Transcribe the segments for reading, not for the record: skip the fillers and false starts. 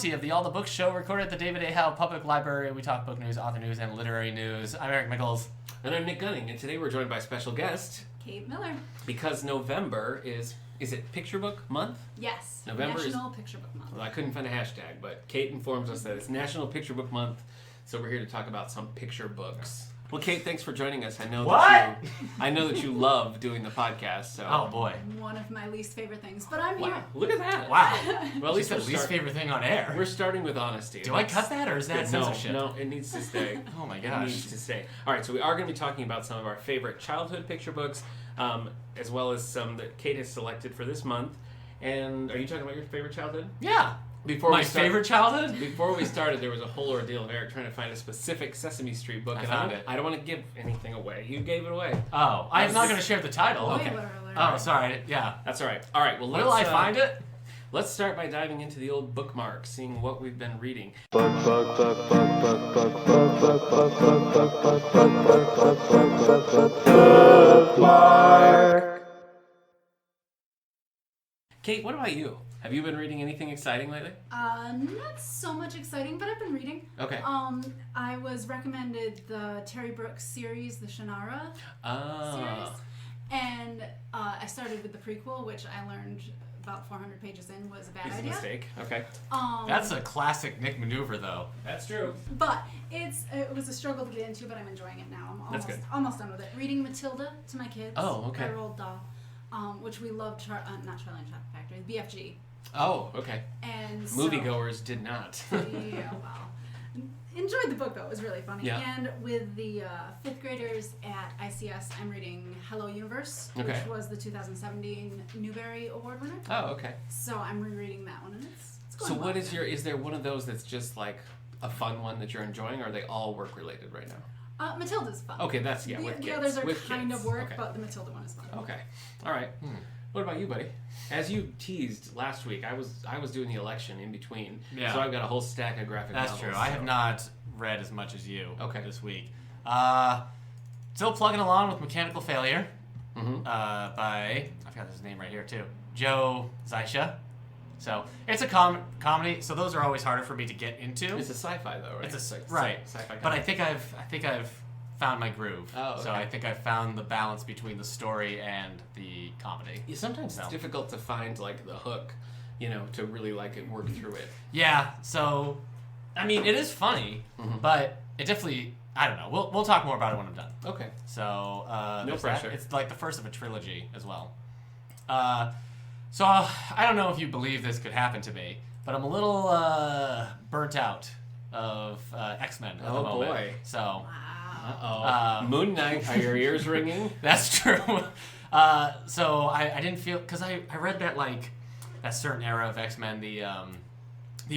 Monty of the All the Books show, recorded at the David A. Howe Public Library. We talk book news, author news, and literary news. I'm Eric Mickles. And I'm Nick Gunning, and today we're joined by special guest... Kate Miller. Because November is it Picture Book Month? Yes, November National Picture Book Month. Well, I couldn't find a hashtag, but Kate informs us that it's National Picture Book Month, so we're here to talk about some picture books. Well, Kate, thanks for joining us. I know that you love doing the podcast. So. Oh boy, one of my least favorite things, but I'm here. Look at that! Wow. Well, at least the least favorite thing on air. We're starting with honesty. Do I cut that, or is that censorship? No, it needs to stay. Oh my gosh, it needs to stay. All right, so we are going to be talking about some of our favorite childhood picture books, as well as some that Kate has selected for this month. And are you talking about your favorite childhood? Yeah. Favorite childhood? Before we started, there was a whole ordeal of Eric trying to find a specific Sesame Street book. I found it. I don't want to give anything away. You gave it away. Oh, I'm not going to share the title. Okay. Oh, sorry. Yeah. That's all right. All right. Well, will I find it? Let's start by diving into the old bookmarks, seeing what we've been reading. Kate, what about you? Have you been reading anything exciting lately? Not so much exciting, but I've been reading. Okay. I was recommended the Terry Brooks series, the Shannara series. And I started with the prequel, which I learned about 400 pages in was a bad idea. It's a mistake. Okay. That's a classic Nick maneuver, though. That's true. But it was a struggle to get into, but I'm enjoying it now. I'm almost done with it. Reading Matilda to my kids. Oh, okay. By Roald Dahl, which we loved. Not Charlie and Chocolate Factory, BFG. Oh, okay. And moviegoers did not. Yeah, well, enjoyed the book though. It was really funny. Yeah. And with the fifth graders at ICS, I'm reading Hello Universe, which was the 2017 Newbery Award winner. Oh, okay. So I'm rereading that one, and it's going So well. what is is there one of those that's just like a fun one that you're enjoying, or are they all work related right now? Matilda's fun. Okay, with kids. The others are with kind kids. of work, Okay. but the Matilda one is fun. Okay. All right. What about you, buddy? As you teased last week, I was doing the election in between. Yeah. So I've got a whole stack of graphic novels. That's true. I have not read as much as you this week. Still plugging along with Mechanical Failure by, I've got his name right here too, Joe Zaisha. So it's a comedy. So those are always harder for me to get into. It's a sci-fi though, right? It's Sci-fi but comedy. I think I've found my groove. Oh, okay. So I think I've found the balance between the story and the comedy. Yeah, sometimes it's difficult to find like the hook, to really like it, work through it. Yeah. So, I mean, it is funny, but it definitely. I don't know. We'll talk more about it when I'm done. Okay. So no pressure. It's like the first of a trilogy as well. So I don't know if you believe this could happen to me, but I'm a little burnt out of X-Men at the moment. Oh boy. So. Wow. Uh-oh. Moon Knight, are your ears ringing? That's true. So I didn't feel, because I read that that certain era of X-Men, the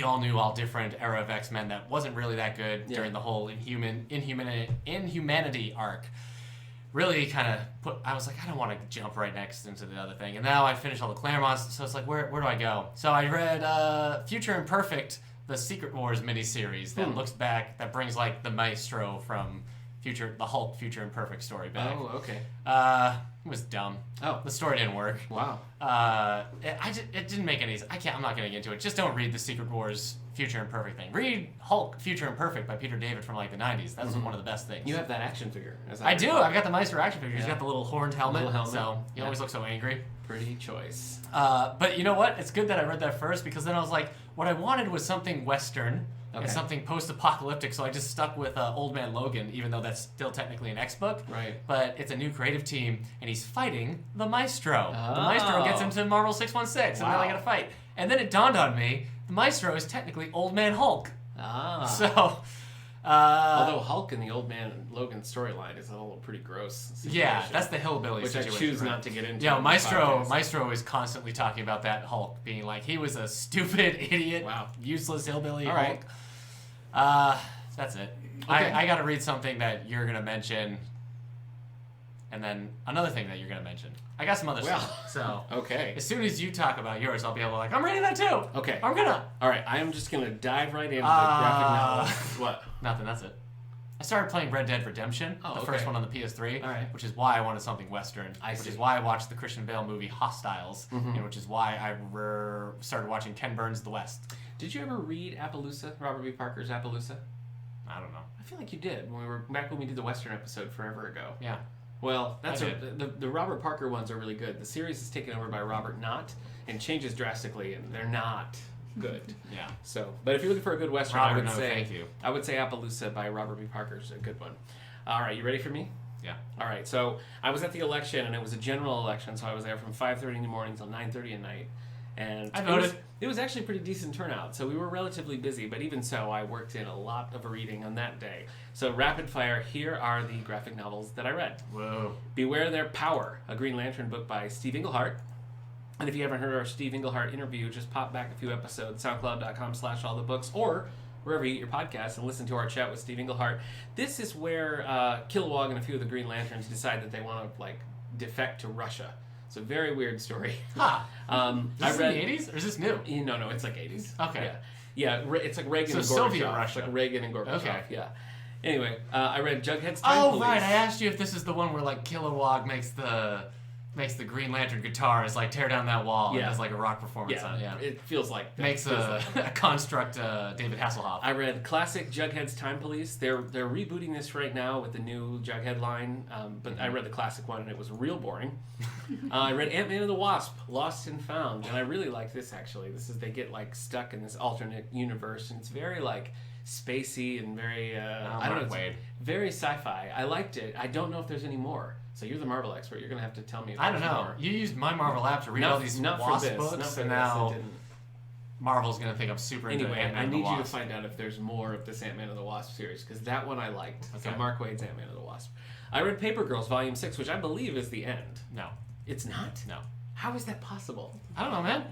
all new, all different era of X-Men that wasn't really that good during the whole Inhumanity arc. Really kind of I was like, I don't want to jump right next into the other thing. And now I finished all the Claremonts, so it's like, where do I go? So I read Future Imperfect, the Secret Wars miniseries that looks back, that brings the Maestro from the Hulk Future Imperfect story back. Oh, okay. It was dumb. Oh. The story didn't work. Wow. It didn't make any sense. I'm not going to get into it. Just don't read the Secret Wars Future Imperfect thing. Read Hulk Future Imperfect by Peter David from the 90s. That's one of the best things. You have that action figure. I do. I've got the Maestro action figure. He's got the little horned helmet. So he always looks so angry. Pretty choice. But you know what? It's good that I read that first, because then I was like, what I wanted was something Western. Okay. And something post-apocalyptic, so I just stuck with Old Man Logan, even though that's still technically an X-book. Right. But it's a new creative team, and he's fighting the Maestro. Oh. The Maestro gets him to Marvel 616, and now they gotta fight. And then it dawned on me, the Maestro is technically Old Man Hulk. Ah. So... although Hulk in the Old Man Logan storyline is a little pretty gross situation. Yeah, that's the hillbilly which situation. I choose not to get into. Yeah, Maestro is constantly talking about that Hulk, being like, he was a stupid, idiot, useless hillbilly Hulk. Right. That's it. Okay. I got to read something that you're going to mention, and then another thing that you're going to mention. I got some other stuff. So okay. As soon as you talk about yours, I'll be able to I'm reading that too. Okay. I'm gonna. All right. I am just gonna dive right into the graphic novel. What? Nothing. That's it. I started playing Red Dead Redemption, the first one on the PS3, which is why I wanted something Western, which is why I watched the Christian Bale movie Hostiles, and which is why I started watching Ken Burns' The West. Did you ever read Appaloosa, Robert B. Parker's Appaloosa? I don't know. I feel like you did when we did the Western episode forever ago. Yeah. Well, the Robert Parker ones are really good. The series is taken over by Robert Knott and changes drastically, and they're not good. Yeah. So, but if you're looking for a good Western, Robert, thank you. I would say Appaloosa by Robert B. Parker's a good one. All right, you ready for me? Yeah. All right, so I was at the election, and it was a general election, so I was there from 5:30 in the morning till 9:30 at night. And I voted. It was actually a pretty decent turnout, so we were relatively busy, but even so, I worked in a lot of reading on that day. So rapid fire, here are the graphic novels that I read. Whoa. Beware Their Power, a Green Lantern book by Steve Englehart. And if you haven't heard our Steve Englehart interview, just pop back a few episodes, soundcloud.com/allthebooks, or wherever you get your podcasts, and listen to our chat with Steve Englehart. This is where Kilowog and a few of the Green Lanterns decide that they want to defect to Russia. It's a very weird story. Huh. I read in the 80s, or is this new? No, it's like 80s. Okay. Yeah, it's like Reagan and Gorbachev. Soviet Russia. It's like Reagan and Gorbachev. Okay. Yeah. Anyway, I read Jughead's Time Police. Right. I asked you if this is the one where Kilowog makes the Green Lantern guitar is tear down that wall and does a rock performance on it. Yeah. It feels like that. Makes a construct David Hasselhoff. I read classic Jughead's Time Police. They're rebooting this right now with the new Jughead line, but I read the classic one and it was real boring. I read Ant-Man and the Wasp, Lost and Found, and I really like this actually. They get stuck in this alternate universe, and it's very spacey and very I don't know, it's very sci-fi. I liked it. I don't know if there's any more. So you're the Marvel expert. You're gonna have to tell me. If I don't know. More. You used my Marvel app to read all these Wasp books, and now Marvel's gonna think I'm super into Ant-Man I and the need Wasp. you to find out if there's more of this Ant-Man and the Wasp series, because that one I liked. Okay. So Mark Waid's Ant-Man and the Wasp. I read Paper Girls Volume 6, which I believe is the end. No. It's not? No. How is that possible? I don't know, man.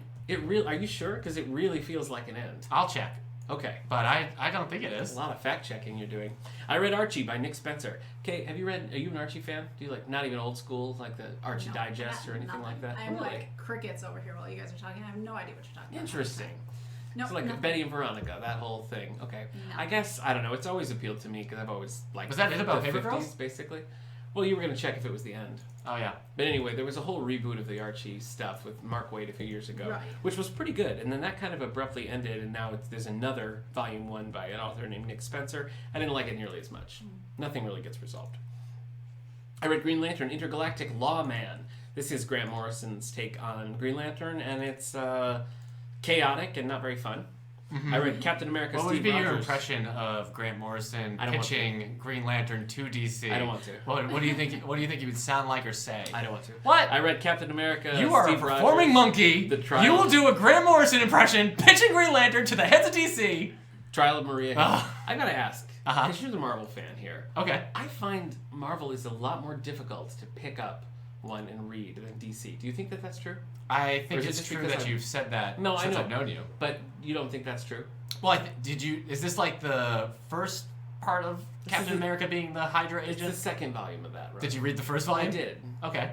Are you sure? Because it really feels like an end. I'll check. Okay. But I don't think it is. A lot of fact checking you're doing. I read Archie by Nick Spencer. Okay, are you an Archie fan? Do you not even old school, like the Archie Digest or anything like that? I'm crickets over here while you guys are talking. I have no idea what you're talking about. Interesting. No, it's like Betty and Veronica, that whole thing. Okay. No. I guess, I don't know, it's always appealed to me because I've always liked Was that it about the Paper 50s, Girls? basically. Well, you were going to check if it was the end. Oh, yeah. But anyway, there was a whole reboot of the Archie stuff with Mark Waid a few years ago, right, which was pretty good. And then that kind of abruptly ended, and now there's another Volume 1 by an author named Nick Spencer. I didn't like it nearly as much. Nothing really gets resolved. I read Green Lantern Intergalactic Lawman. This is Grant Morrison's take on Green Lantern, and it's chaotic and not very fun. Mm-hmm. I read Captain America. What Steve would be Rogers. your impression of Grant Morrison pitching Green Lantern to DC? I don't want to. What do you think? What do you think he would sound like or say? I don't want to. What? I read Captain America. You are Steve a performing Rogers, monkey. The Trial. You will do a Grant Morrison impression pitching Green Lantern to the heads of DC. Trial of Maria. Ugh. I gotta ask, because you're the Marvel fan here. Okay. I find Marvel is a lot more difficult to pick up one and read than DC. Do you think that that's true? I think it's true that you've said that since I've known you. But you don't think that's true? Well, is this the first part of Captain America being the Hydra agent? It's the second volume of that, right? Did you read the first volume? I did. Okay.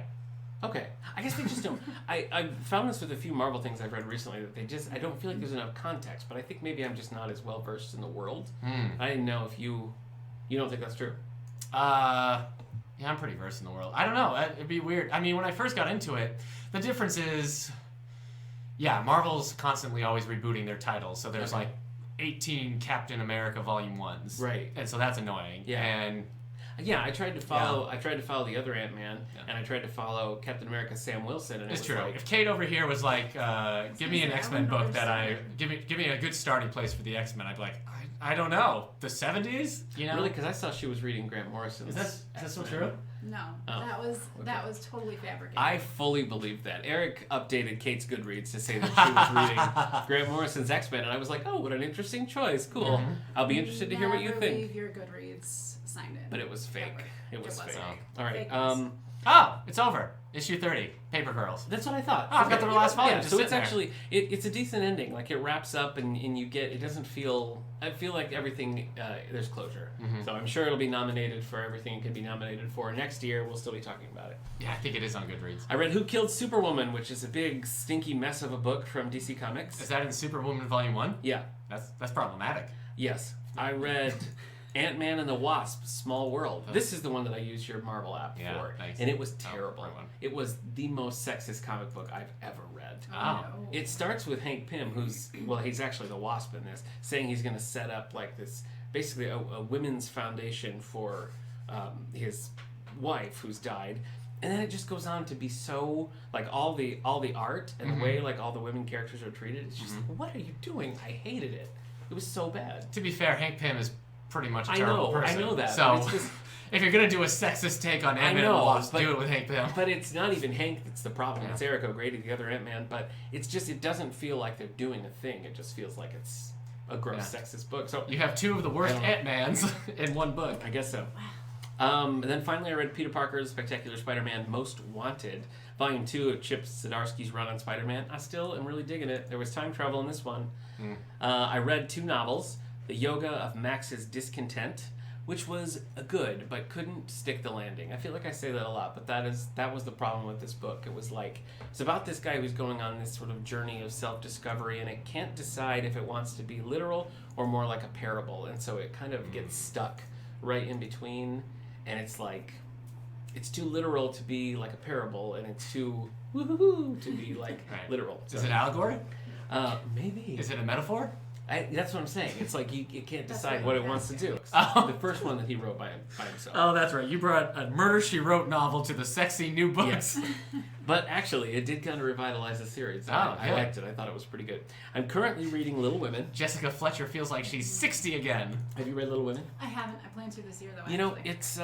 I guess they just don't. I've found this with a few Marvel things I've read recently that I don't feel like there's enough context, but I think maybe I'm just not as well versed in the world. I didn't know if you don't think that's true. Yeah, I'm pretty versed in the world. I don't know. It'd be weird. I mean, when I first got into it, the difference is, Marvel's constantly always rebooting their titles. So there's 18 Captain America Volume 1s. Right. And so that's annoying. Yeah. And I tried to follow. I tried to follow the other Ant-Man, and I tried to follow Captain America Sam Wilson. And it's true. If Kate over here was give me an X-Men book give me a good starting place for the X-Men, I'd be like, I don't know, the 70s. Really? Because I saw she was reading Grant Morrison's. Is that still true? No, that was totally fabricated. I fully believe that. Eric updated Kate's Goodreads to say that she was reading Grant Morrison's X-Men, and I was like, oh, what an interesting choice. Cool. Mm-hmm. I'll be interested to hear what you think. Leave your Goodreads signed in. But it was fake. It was fake. Oh. All right. It's over. Issue 30, Paper Girls. That's what I thought. Oh, I've got the last volume. So it's actually it's a decent ending. Like it wraps up and you get. It doesn't feel. I feel like everything there's closure. Mm-hmm. So I'm sure it'll be nominated for everything it could be nominated for. Next year we'll still be talking about it. Yeah, I think it is on Goodreads. I read Who Killed Superwoman, which is a big stinky mess of a book from DC Comics. Is that in Superwoman Volume 1? Yeah. That's problematic. Yes. I read Ant-Man and the Wasp, Small World. This is the one that I used your Marvel app for. Thanks. And it was terrible. right one. It was the most sexist comic book I've ever read. Oh. No. It starts with Hank Pym, he's actually the Wasp in this, saying he's going to set up like this, basically a women's foundation for his wife who's died. And then it just goes on to be so, like, all the art and the way, like, all the women characters are treated. It's just, what are you doing? I hated it. It was so bad. To be fair, Hank Pym is pretty much a terrible person. I know that. So, it's just, if you're going to do a sexist take on Ant-Man and the Wasp, do it with Hank Pym. But it's not even Hank that's the problem. Yeah. It's Eric O'Grady, the other Ant-Man. But it's just, it doesn't feel like they're doing a thing. It just feels like it's a gross sexist book. So You have two of the worst Ant-Mans in one book. I guess so. And then finally I read Peter Parker's Spectacular Spider-Man Most Wanted, Volume 2 of Chip Zdarsky's run on Spider-Man. I still am really digging it. There was time travel in this one. I read 2 novels, The Yoga of Max's Discontent, which was good, but couldn't stick the landing. I feel like I say that a lot, but that was the problem with this book. It was like, it's about this guy who's going on this sort of journey of self-discovery, and it can't decide if it wants to be literal or more like a parable, and so it kind of gets stuck right in between. And it's like, it's too literal to be like a parable, and it's too woohoo to be like literal. So, Is it allegory? Maybe. Is it a metaphor? That's what I'm saying. It's like you can't decide right, what it wants to do. Oh. The first one that he wrote by himself. Oh, that's right. You brought a Murder, She Wrote novel to the sexy new books. Yes. But actually, it did kind of revitalize the series. Oh, I good. liked it. I thought it was pretty good. I'm currently reading Little Women. Jessica Fletcher feels like she's 60 again. Have you read Little Women? I haven't. I plan to this year though. You know, actually. it's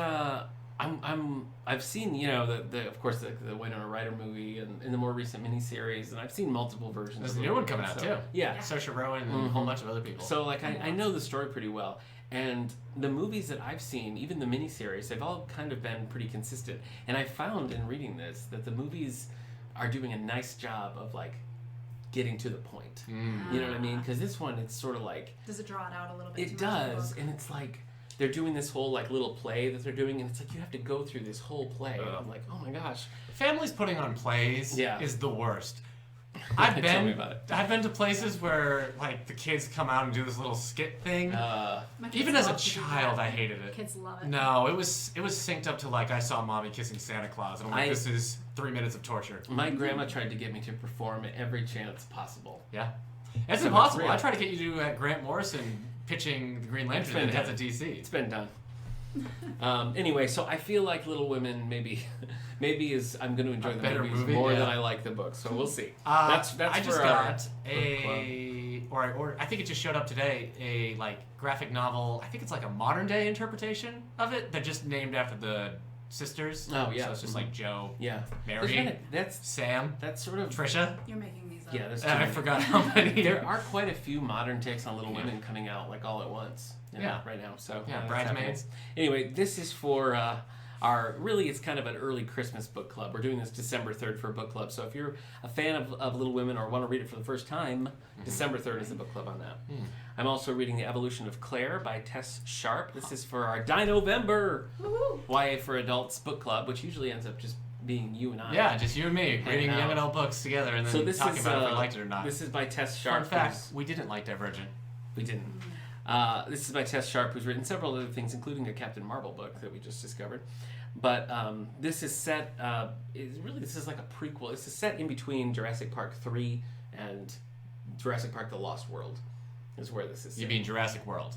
I've seen, you know, the of course the Winona Ryder movie and in the more recent miniseries, and I've seen multiple versions. There's of a Little new one Women, coming out so- too. Yeah. Saoirse Ronan and a whole bunch of other people. So like I know the story pretty well, and the movies that I've seen, even the miniseries, they've all kind of been pretty consistent. And I found in reading this that the movies are doing a nice job of like getting to the point. You know what I mean? Because this one, it's sort of like Does it draw it out a little bit? it too much in the does, book? and it's like they're doing this whole like little play that they're doing, and it's like you have to go through this whole play. And I'm like, oh my gosh. Families putting on plays Yeah. is the worst. Tell me about it. I've been to places where like the kids come out and do this little skit thing. My kids Even as a love to do child, that. I hated it. Kids love it. No, it was synced up to like I saw mommy kissing Santa Claus, and I'm like, this is 3 minutes of torture. My grandma tried to get me to perform at every chance possible. Yeah, it's So impossible. it's real. I tried to get you to Grant Morrison pitching the Green Lantern been in Heads done. of DC. It's been done. Anyway, so I feel like Little Women maybe is I'm going to enjoy A the better movies movie, more yeah. than I like the books. So we'll see. That's That's I just for our got I think it just showed up today, a like graphic novel. I think it's like a modern day interpretation of it that just named after the sisters. Oh, yeah. So it's just like Joe, Yeah, Mary, that's Sam, sort of Trisha. You're making these up. yeah. There's too I many. forgot how many. There are quite a few modern takes on Little Women coming out like all at once. Yeah. right now. So Yeah, that's Bridesmaids. happening. Anyway, this is for our really it's kind of an early Christmas book club. We're doing this December 3rd for a book club. So if you're a fan of Little Women or want to read it for the first time, December 3rd is the book club on that. I'm also reading The Evolution of Claire by Tess Sharp. This is for our Dino-vember Woo-hoo. YA for Adults book club, which usually ends up just being you and I. Yeah, just you and me reading out. young adult books together and then So this talking is about if we liked it or not. This is by Tess Fun Sharp. fact: who's- we didn't like Divergent. We didn't. This is by Tess Sharp, who's written several other things, including a Captain Marvel book that we just discovered. But this is set. This is like a prequel. It's set in between Jurassic Park 3 and Jurassic Park: The Lost World. Is where this is set. You mean Jurassic World?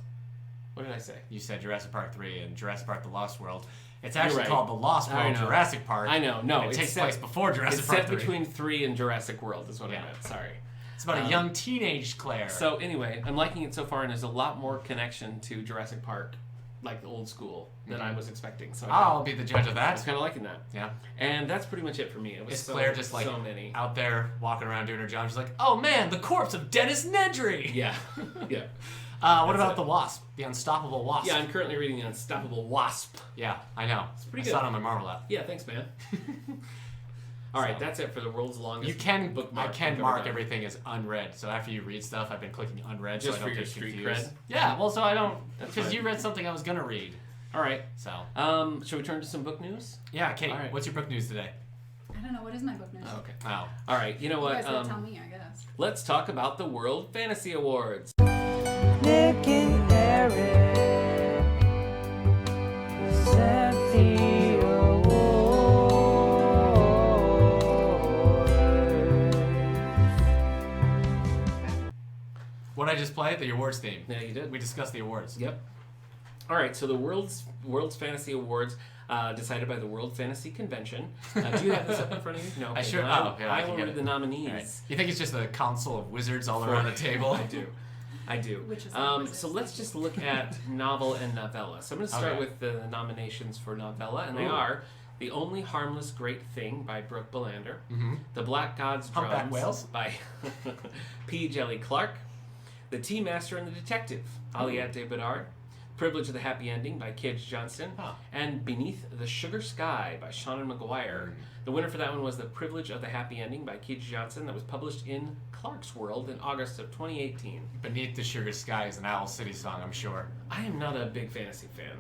What did I say? You said Jurassic Park 3 and Jurassic Park: The Lost World. It's actually right. called The Lost I World know. Jurassic Park. I know. No, and it it's takes set- place before Jurassic It's Park set 3. between 3 and Jurassic World. Is what I Yeah. meant. Sorry. It's about a young teenage Claire. So anyway, I'm liking it so far, and there's a lot more connection to Jurassic Park, like the old school, than I was expecting. So I'll be the judge of I was that. kind of liking that. Yeah. And that's pretty much it for me. It was Is so, Claire just like so many. out there walking around doing her job? She's like, oh man, the corpse of Dennis Nedry! Yeah, yeah, What That's about it. the Wasp? The Unstoppable Wasp? yeah. I'm currently reading The Unstoppable Wasp. Yeah, I know. It's pretty I saw good. it on my Marvel app. Yeah, thanks, man. All right, So- that's it for the world's longest. You can bookmark. I can we've ever mark done. everything as unread. So after you read stuff, I've been clicking unread Just so for I don't your get street confused. cred? Yeah, well, so I don't That's because fine. you read something I was gonna read. All right. So Shall we turn to some book news? yeah, Kate, All right. what's your book news today? I don't know. What is my book news? Okay. Oh, All right. You know You what? guys gotta tell me, I guess. Let's talk about the World Fantasy Awards. Nick and Eric I just play? The awards theme. Yeah, you did. We discussed the awards. Yep. All right, so the World's Fantasy Awards, decided by the World Fantasy Convention. Do you have this up in front of you? No. I sure. I will get read it. the nominees. Right. You think it's just a council of wizards all around the table? I do. Which is So let's just look at novel and novella. So I'm going to start with the nominations for novella, and they are The Only Harmless Great Thing by Brooke Belander, The Black God's Drums Humpback Whales by P. Jelly Clark, The Tea Master and the Detective, Aliette de Bedard, Privilege of the Happy Ending by Kage Johnston, and Beneath the Sugar Sky by Shannon McGuire. The winner for that one was The Privilege of the Happy Ending by Kage Johnston, that was published in Clark's World in August of 2018. Beneath the Sugar Sky is an Owl City song, I'm sure. I am not a big fantasy fan,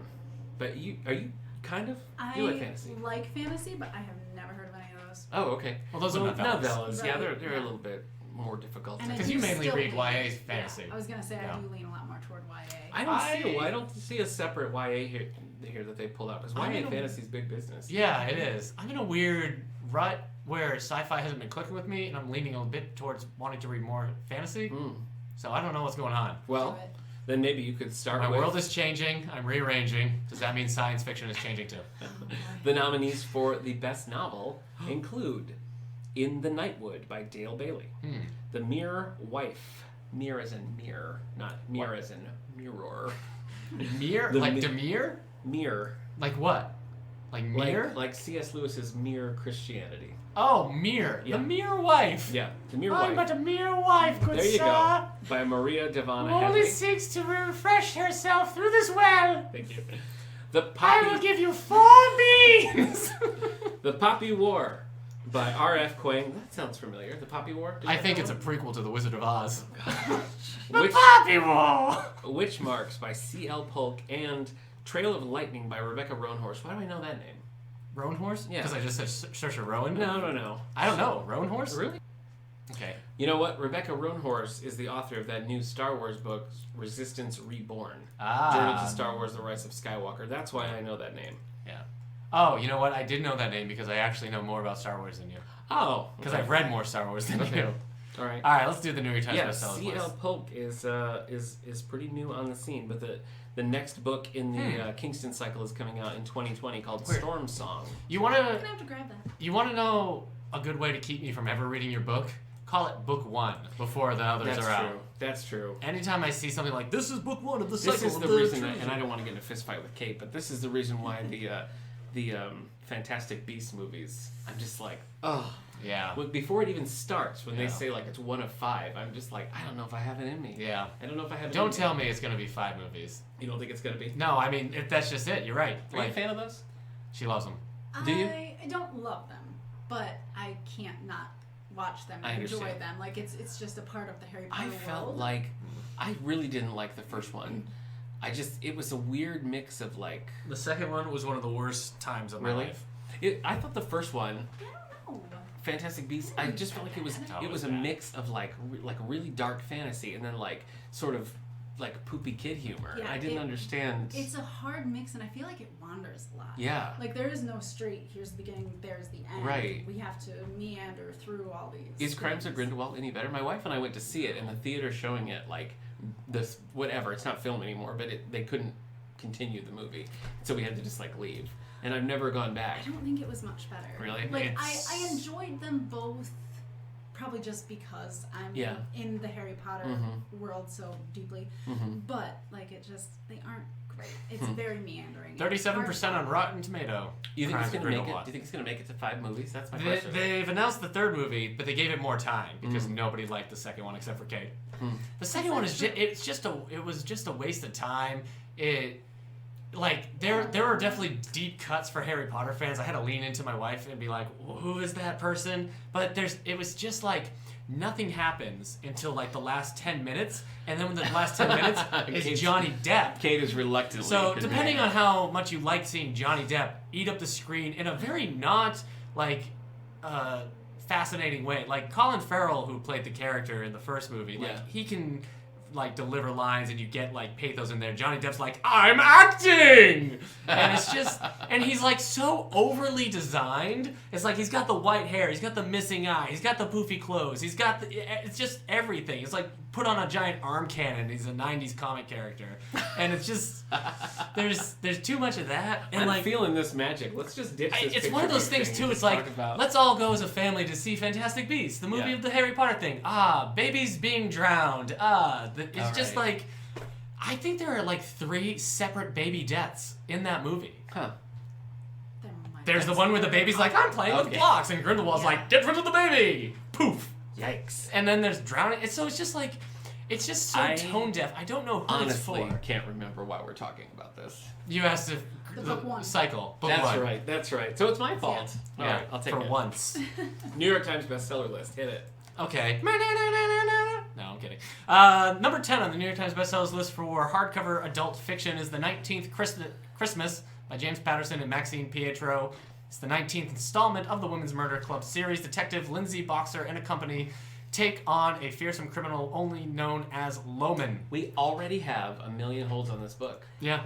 but are you kind of? You like fantasy? I like fantasy, but I have never heard of any of those. Oh, okay. Well, those are novellas. Yeah, Right, they're a little bit more difficult. And I Because do you mainly still read lean- YA fantasy. Yeah, I was gonna say Yeah. I do lean a lot more toward YA. I don't see a separate YA here that they pulled out, because I'm YA in a- fantasy is big business. Yeah, it is. I'm in a weird rut where sci-fi hasn't been clicking with me, and I'm leaning a bit towards wanting to read more fantasy. So I don't know what's going on. Well, Do it. then maybe you could start My with world is changing. I'm rearranging. Does that mean science fiction is changing too? the nominees for the best novel include In the Nightwood by Dale Bailey, The Mere Wife, Mere as in mirror, not mirror as in mirror. Mere? The Like mi- Demir? Mere, Like what? Like Mere? like C.S. Lewis's Mere Christianity. Oh, Mere. Yeah. The Mere Wife. Yeah, The Mere I'm Wife. but a mere wife, good There you sir. go. By Maria Devana Who only Hadley. seeks to refresh herself through this well. Thank you. The I will Poppy, give you 4 beans. The Poppy War by R.F. Kuang. That sounds familiar. The Poppy War? Did you I have think that it's a one? prequel to The Wizard of Oz. Witch, Poppy War. Witch Marks by C.L. Polk and Trail of Lightning by Rebecca Roanhorse. Why do I know that name? Roan Horse? Yeah. Because I just said Saoirse Rowan? No. I don't know. Roan Horse? Really? Okay. You know what? Rebecca Roanhorse is the author of that new Star Wars book, Resistance Reborn. Journey to Star Wars: The Rise of Skywalker. That's why I know that name. Yeah. Oh, you know what? I did know that name because I actually know more about Star Wars than you. Oh. Because I've read more Star Wars than you. All right. All right, let's do the New York Times Yeah, bestsellers C.L. list. Polk is pretty new on the scene, but the next book in the Kingston cycle is coming out in 2020 called Where? Storm Song. You I'm wanna gonna have to grab that. know a good way to keep me from ever reading your book? Call it book 1 before the others That's are true. out. That's true. Anytime I see something like this is book 1 of the cycle, This is of the the reason, trilogy." and I don't want to get in a fist fight with Kate, but this is the reason why the Fantastic Beasts movies, I'm just like, oh. Yeah. Well, before it even starts, when they Yeah. say like it's 1 of 5, I'm just like, I don't know if I have it in me. Yeah. I don't know if I have it Don't in me. tell me it's gonna be 5 movies. You don't think it's going to be? No, I mean, if that's just it, you're right. Are you a fan of those? She loves them. Do you? I don't love them, but I can't not watch them I and enjoy understand. them. Like it's just a part of the Harry Potter I world. felt like I really didn't like the first one. It was a weird mix of like. The second one was one of the worst times of my Really? life. I thought the first one, I don't know. Fantastic Beasts, I just felt like it was Oh, it was a bad. mix of like really dark fantasy and then like sort of like poopy kid humor. Yeah, I didn't understand. It's a hard mix, and I feel like it wanders a lot. Yeah. Like there is no straight. Here's the beginning. There's the end. Right. We have to meander through all these. Is Crimes of things. Grindelwald any better? My wife and I went to see it in the theater showing it like this whatever. It's not film anymore, but they couldn't continue the movie, so we had to just like leave. And I've never gone back. I don't think it was much better. Really? Like I It's- enjoyed them both, probably just because I'm Yeah. in the Harry Potter Mhm. world so deeply. Mm-hmm. But like they aren't great. It's very meandering. 37% on Rotten Tomato. You think Crimes it's of gonna make it? Grindelwald. Do you think it's gonna make it to 5 movies? That's my They, question. they've announced the 3rd movie, but they gave it more time because nobody liked the second one except for Kate. The second one is it was just a waste of time. There are definitely deep cuts for Harry Potter fans. I had to lean into my wife and be like, who is that person? But it was just like nothing happens until like the last 10 minutes, and then when the last 10 minutes is Kate's- Johnny Depp. Kate is reluctantly. So depending on how much you like seeing Johnny Depp eat up the screen in a very not fascinating way, like Colin Farrell, who played the character in the first movie, like Yeah. he can like deliver lines and you get like pathos in there. Johnny Depp's like, I'm acting, and it's just, and he's like so overly designed. It's like he's got the white hair, he's got the missing eye, he's got the poofy clothes, it's just everything. It's like put on a giant arm cannon. He's a 90s comic character. And it's just, there's too much of that. And I'm feeling this magic. Let's just ditch this. It's one of those things, too. It's like, let's all go as a family to see Fantastic Beasts, the movie of the Harry Potter thing. Babies being drowned. It's just like, I think there are like 3 separate baby deaths in that movie. Huh. There's the one where the baby's like, I'm playing with blocks, and Grindelwald's like, get rid of the baby! Poof! Yikes. And then there's drowning. It's just like, it's just so tone deaf. I don't know who it's for. Honestly, can't remember why we're talking about this. You asked if the book one. Cycle. Book That's one. right. That's right. So it's my fault. Yeah. All right, I'll take for it. once. New York Times bestseller list. Hit it. Okay. No, I'm kidding. Number 10 on the New York Times bestsellers list for hardcover adult fiction is The 19th Christmas by James Patterson and Maxine Pietro. It's the 19th installment of the Women's Murder Club series. Detective Lindsay Boxer and a company take on a fearsome criminal only known as Loman. We already have a million holds on this book. Yeah.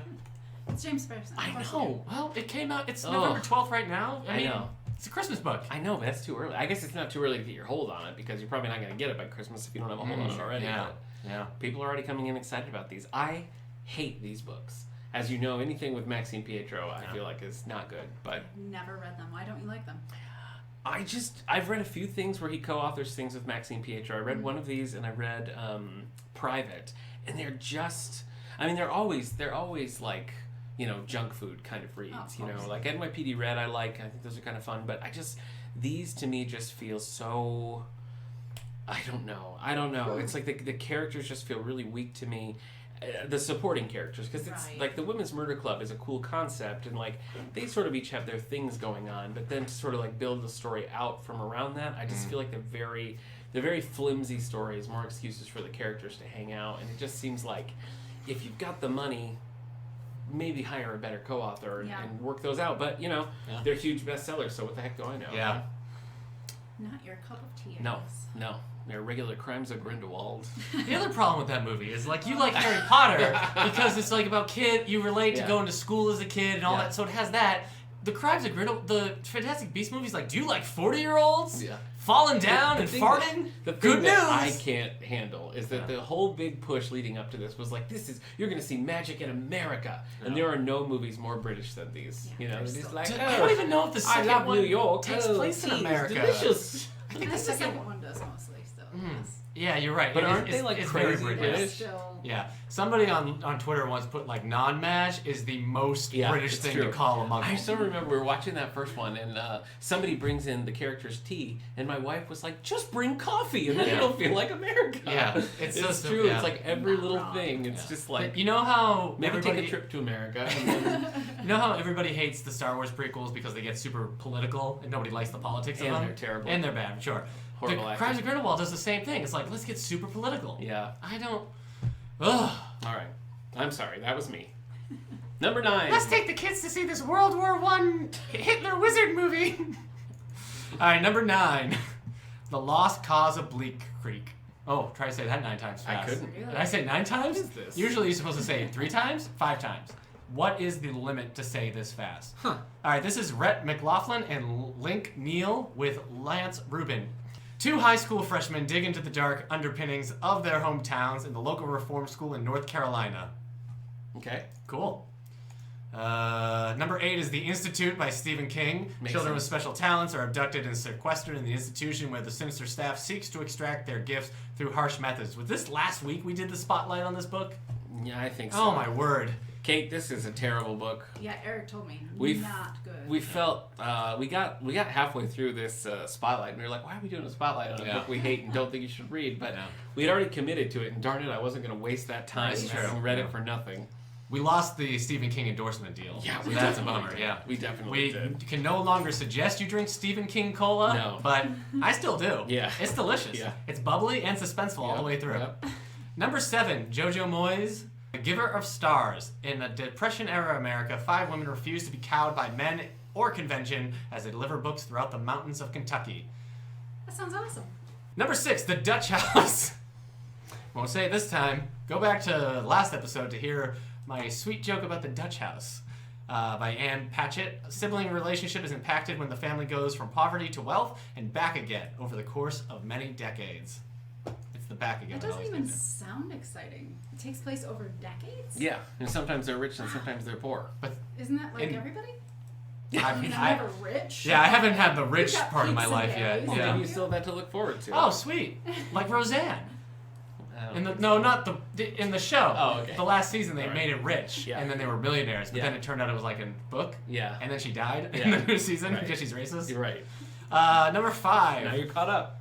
It's James Patterson. I know. Well, it came out. It's November 12th right now. I mean, know. It's a Christmas book. I know, but that's too early. I guess it's not too early to get your hold on it because you're probably not going to get it by Christmas if you don't have a hold on it already. Yeah. But Yeah. people are already coming in excited about these. I hate these books. As you know, anything with Maxine Pietro, I feel like is not good. But Never read them. Why don't you like them? I've read a few things where he co-authors things with Maxine Pietro. I read one of these, and I read Private, and they're just, I mean, they're always like, you know, junk food kind of reads. You know, like NYPD Red, I think those are kind of fun. But these to me just feel so. I don't know. It's like the characters just feel really weak to me. The supporting characters, because it's like the Women's Murder Club is a cool concept, and like they sort of each have their things going on, but then to sort of like build the story out from around that, I just feel like they're very flimsy stories, more excuses for the characters to hang out, and it just seems like if you've got the money, maybe hire a better co-author and work those out. But you know, they're huge bestsellers, so what the heck do I know? Yeah. Not your cup of tea. No. They're regular crimes of Grindelwald. The other problem with that movie is like you like Harry Potter because it's like about you relate to going to school as a kid and all that, so it has that. The Crimes of Grindelwald, the Fantastic Beasts movies, like, do you like 40-year-olds? Yeah. Falling down and farting? The thing Good news! that I can't handle is that the whole big push leading up to this was like, you're going to see magic in America. And there are no movies more British than these. You know, it's just like, I don't even know if the second love one New York. takes place in America. Delicious. I think the second one does mostly still. Yes. Yeah, you're right. But aren't they like it's crazy very British? Still, Yeah. Somebody on Twitter once put like non-match is the most British thing to call a muggle. I still remember we were watching that first one, and somebody brings in the character's tea, and my wife was like, "Just bring coffee, and then it'll feel like America." Yeah, it's true. Yeah. It's like every Not little wrong. thing. It's just like you know how maybe everybody take a trip to America. And then, you know how everybody hates the Star Wars prequels because they get super political and nobody likes the politics of them? And they're terrible. And they're bad, sure. Horrible The acting. Crimes of Grindelwald does the same thing. It's like, let's get super political. Yeah. I don't... Ugh. All right. I'm sorry. That was me. Number 9. Let's take the kids to see this World War I Hitler wizard movie. All right, number 9. The Lost Cause of Bleak Creek. Oh, try to say that 9 times fast. I couldn't. Did I say 9 times? What is this? Usually you're supposed to say it 3 times, 5 times. What is the limit to say this fast? Huh. All right, this is Rhett McLaughlin and Link Neal with Lance Rubin. 2 high school freshmen dig into the dark underpinnings of their hometowns in the local reform school in North Carolina. Okay. Cool. Number 8 is The Institute by Stephen King. Makes Children with sense. special talents are abducted and sequestered in the institution where the sinister staff seeks to extract their gifts through harsh methods. Was this last week we did the spotlight on this book? Yeah, I think so. Oh my word. Kate, this is a terrible book. Yeah, Eric told me. Not good. We felt we got halfway through this spotlight, and we were like, "Why are we doing a spotlight on a book we hate and don't think you should read?" But we had already committed to it, and darn it, I wasn't going to waste that time That's true. and read it for nothing. We lost the Stephen King endorsement deal. Yeah, so we that's a definitely bummer. did. Yeah, We definitely we did. can no longer suggest you drink Stephen King cola. No. But I still do. Yeah. It's delicious. Yeah. It's bubbly and suspenseful all the way through. Yep. Number 7, Jojo Moyes, The Giver of Stars. In the Depression-era America, 5 women refuse to be cowed by men or convention as they deliver books throughout the mountains of Kentucky. That sounds awesome. Number 6, The Dutch House. Won't say it this time. Go back to last episode to hear my sweet joke about the Dutch House by Anne Patchett. A sibling relationship is impacted when the family goes from poverty to wealth and back again over the course of many decades. It's the back again. That doesn't even sound exciting. It takes place over decades? Yeah, and sometimes they're rich and sometimes they're poor. But isn't that like everybody? I'm never rich. Yeah, I haven't had the rich got part of my pizza life yet. days. Well, Yeah. maybe you still have that to look forward to. Oh, sweet. Like Roseanne. In the in the show. Oh, okay. The last season they All right. made it rich, Yeah. and then they were millionaires. But Yeah. then it turned out it was like a book, Yeah. and then she died Yeah. in the new season Right. because she's racist. You're right. Number 5. Now you're caught up.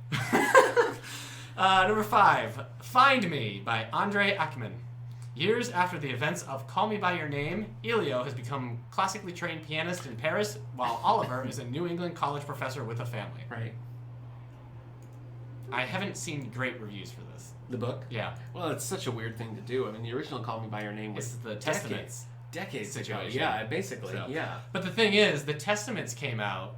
Number 5, Find Me by Andre Ackman. Years after the events of Call Me By Your Name, Elio has become classically trained pianist in Paris, while Oliver is a New England college professor with a family. Right. I haven't seen great reviews for this. The book? Yeah. Well, it's such a weird thing to do. I mean, the original Call Me By Your Name was It's the Testament decades ago. situation. Yeah, basically. So. Yeah. But the thing is, the Testaments came out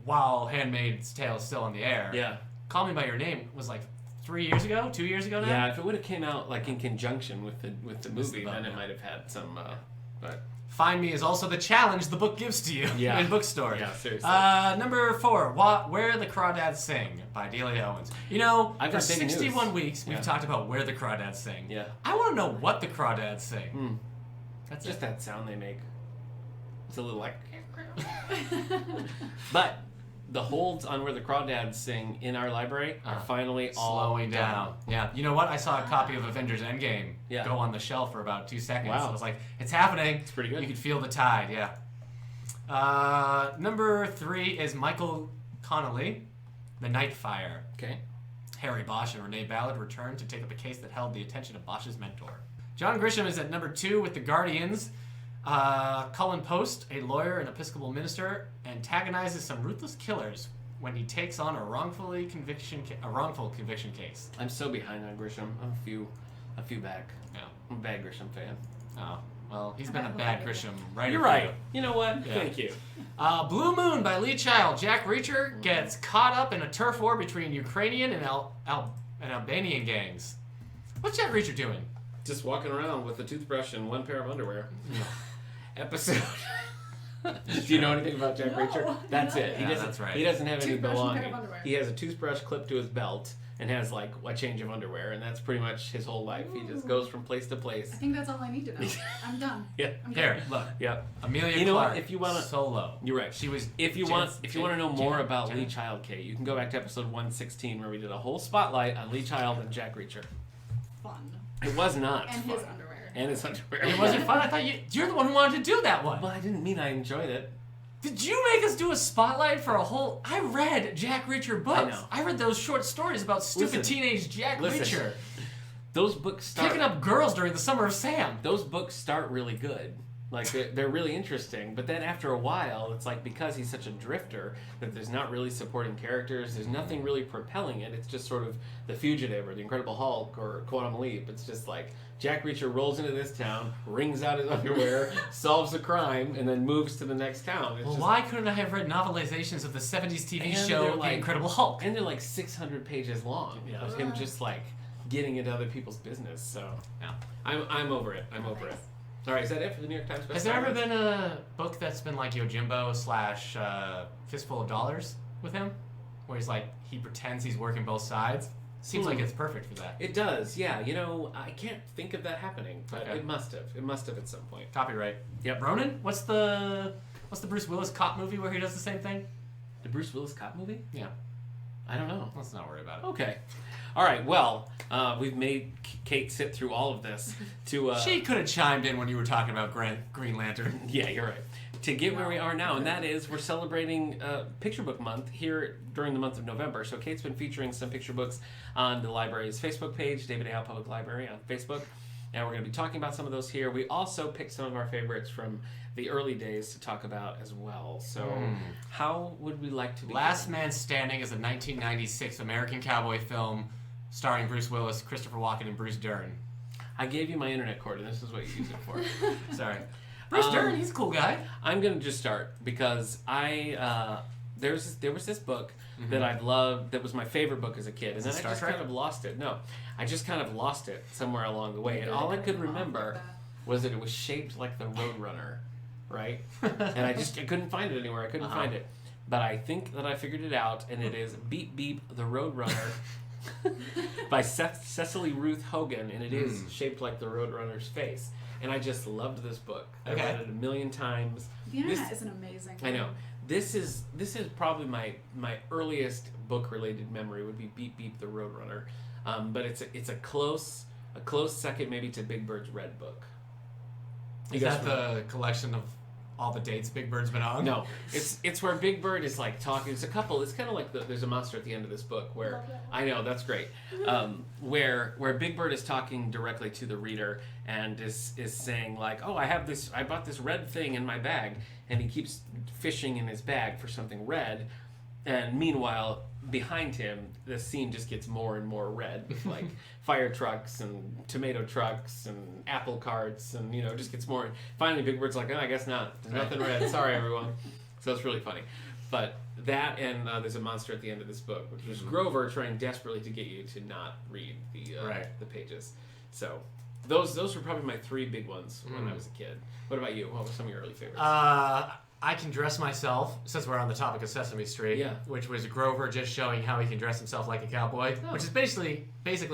while Handmaid's Tale is still on the air. Yeah. Call Me By Your Name was like 3 years ago, 2 years ago now? Yeah, if it would have came out like in conjunction with the movie, the book, then it yeah. might have had some. But Find Me is also the challenge the book gives to you Yeah. in bookstores. Yeah, seriously. Number 4, Where the Crawdads Sing by Delia Owens. You know, I've for got big news. 61 weeks, we've Yeah. talked about Where the Crawdads Sing. Yeah. I want to know what the Crawdads sing. That's just it. that sound they make. It's a little like. But the holds on Where the Crawdads Sing in our library are finally all slowing down. Yeah. You know what? I saw a copy of Avengers Endgame Yeah. go on the shelf for about 2 seconds. Wow. I was like, it's happening. It's pretty good. You could feel the tide, yeah. Number 3 is Michael Connolly, The Night Fire. Okay. Harry Bosch and Renee Ballard returned to take up a case that held the attention of Bosch's mentor. John Grisham is at number 2 with The Guardians. Cullen Post, a lawyer and Episcopal minister, antagonizes some ruthless killers when he takes on a wrongful conviction case. I'm so behind on Grisham. I'm a few back. Yeah. I'm a bad Grisham fan. Oh, well, he's been a bad Grisham writer. You're for right. you. You know what? Yeah. Thank you. Blue Moon by Lee Child. Jack Reacher gets caught up in a turf war between Ukrainian and Albanian gangs. What's Jack Reacher doing? Just walking around with a toothbrush and one pair of underwear. Episode. Do you know anything about Jack No, Reacher? That's no. it. Yeah, that's right. He doesn't have any Toothbrush and pair of belonging. underwear. He has a toothbrush clipped to his belt and has like a change of underwear, and that's pretty much his whole life. He just goes from place to place. I think that's all I need to know. I'm done. Yeah. I'm Here, done. look. Yep. Amelia You know what? Clark. If you wanna- Solo. You're right. She was. If you want to know more about Lee Child, Kate, you can go back to episode 116 where we did a whole spotlight on Lee Child and Jack Reacher. Fun. It was not. And fun. his underwear. And his underwear. It wasn't fun. I thought you're the one who wanted to do that one. Well, I didn't mean I enjoyed it. Did you make us do a spotlight for a whole? I read Jack Reacher books. I know. I read those short stories about stupid Listen. teenage Jack Listen. Reacher Those books start. picking up girls during the summer of Sam. Those books start really good. Like they're really interesting, but then after a while, it's like because he's such a drifter that there's not really supporting characters. There's nothing really propelling it. It's just sort of the Fugitive or the Incredible Hulk or Quantum Leap. It's just like Jack Reacher rolls into this town, wrings out his underwear, solves a crime, and then moves to the next town. It's Well, just, why couldn't I have read novelizations of the 70s TV And show they're The like- Incredible Hulk? And they're like 600 pages long of him just like getting into other people's business. So Yeah. I'm over it. I'm over it. All right, is that it for the New York Times? Has there ever been a book that's been like Yojimbo / Fistful of Dollars with him? Where he's like, he pretends he's working both sides? Seems like it's perfect for that. It does, yeah. You know, I can't think of that happening, but Okay. it must have. It must have at some point. Copyright. Yep. Ronan? What's the Bruce Willis cop movie where he does the same thing? The Bruce Willis cop movie? Yeah. I don't know. Let's not worry about it. Okay. All right. Well, we've made Kate sit through all of this to. She could have chimed in when you were talking about Green Lantern. Yeah, you're right. To get where we are now, and that is we're celebrating Picture Book Month here during the month of November. So Kate's been featuring some picture books on the library's Facebook page, David A. Howe Public Library on Facebook. And we're going to be talking about some of those here. We also picked some of our favorites from the early days to talk about as well. So how would we like to begin? Last Man Standing is a 1996 American cowboy film starring Bruce Willis, Christopher Walken, and Bruce Dern. I gave you my internet cord, and this is what you use it for. Sorry. Bruce Dern, he's a cool guy. I'm going to just start because there was this book that I've loved that was my favorite book as a kid, and then I Star just Trek? kind of lost it. No, I just kind of lost it somewhere along the way, and all I could remember was that it was shaped like the Roadrunner, right? And I couldn't find it anywhere. I couldn't find it, but I think that I figured it out, and it is Beep Beep the Roadrunner. by Cecily Ruth Hogan, and it is shaped like the Roadrunner's face. And I just loved this book. I read it a million times. The internet is an amazing thing. I know. This is probably my earliest book related memory would be Beep Beep the Roadrunner, but it's a close second maybe to Big Bird's Red Book. Is that the collection of all the dates Big Bird's been on? No, it's where Big Bird is like talking. It's a couple. It's kind of like there's a monster at the end of this book where I know that's great. Where Big Bird is talking directly to the reader and is saying like, oh, I bought this red thing in my bag, and he keeps fishing in his bag for something red, and meanwhile behind him the scene just gets more and more red with like fire trucks and tomato trucks and apple carts, and just gets more. Finally Big Bird's like, oh, I guess not, there's nothing red, sorry everyone. So it's really funny. But that, and there's a monster at the end of this book, which was Grover trying desperately to get you to not read the pages. So those were probably my three big ones when I was a kid. What about you? What were some of your early favorites? I Can Dress Myself, since we're on the topic of Sesame Street, which was Grover just showing how he can dress himself like a cowboy, which is basically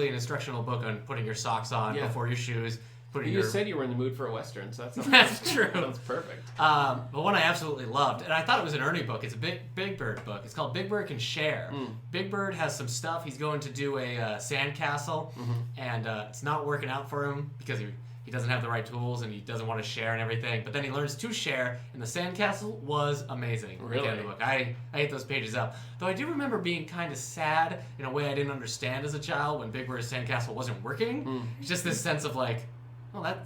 an instructional book on putting your socks on before your shoes. You said you were in the mood for a Western, so that's true. That's perfect. But one I absolutely loved, and I thought it was an Ernie book. It's a Big Bird book. It's called Big Bird Can Share. Big Bird has some stuff. He's going to do a sandcastle, and it's not working out for him because he doesn't have the right tools and he doesn't want to share and everything. But then he learns to share, and the sandcastle was amazing. Really? At the end of the book. I ate those pages up. Though I do remember being kind of sad in a way I didn't understand as a child when Big Bird's sandcastle wasn't working. It's just this sense of like, well,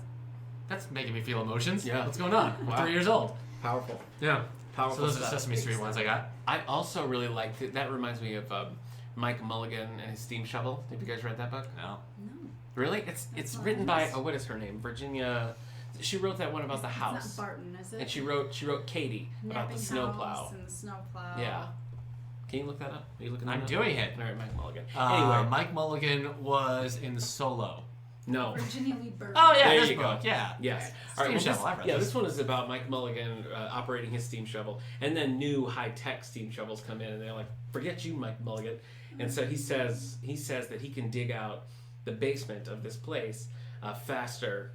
that's making me feel emotions. Yeah. What's going on? I'm 3 years old. Powerful. Yeah. Powerful. So those are Sesame Street ones I got. I also really liked it. That reminds me of Mike Mulligan and his Steam Shovel. Have you guys read that book? No. Really? It's written by what is her name? Virginia. She wrote that one about the house. It's not Barton, is it? And she wrote Katie about the snowplow. And the snowplow. Yeah. Can you look that up? Are you looking that I'm up? doing it. All right, Mike Mulligan. Anyway, Mike Mulligan was in Solo. No. Virginia Lee Burton. Oh yeah, There this you book. go. Yeah. Yes. All right, Steam Shovel. I've read this one is about Mike Mulligan operating his steam shovel, and then new high-tech steam shovels come in, and they're like, "Forget you, Mike Mulligan." And so he says that he can dig out the basement of this place faster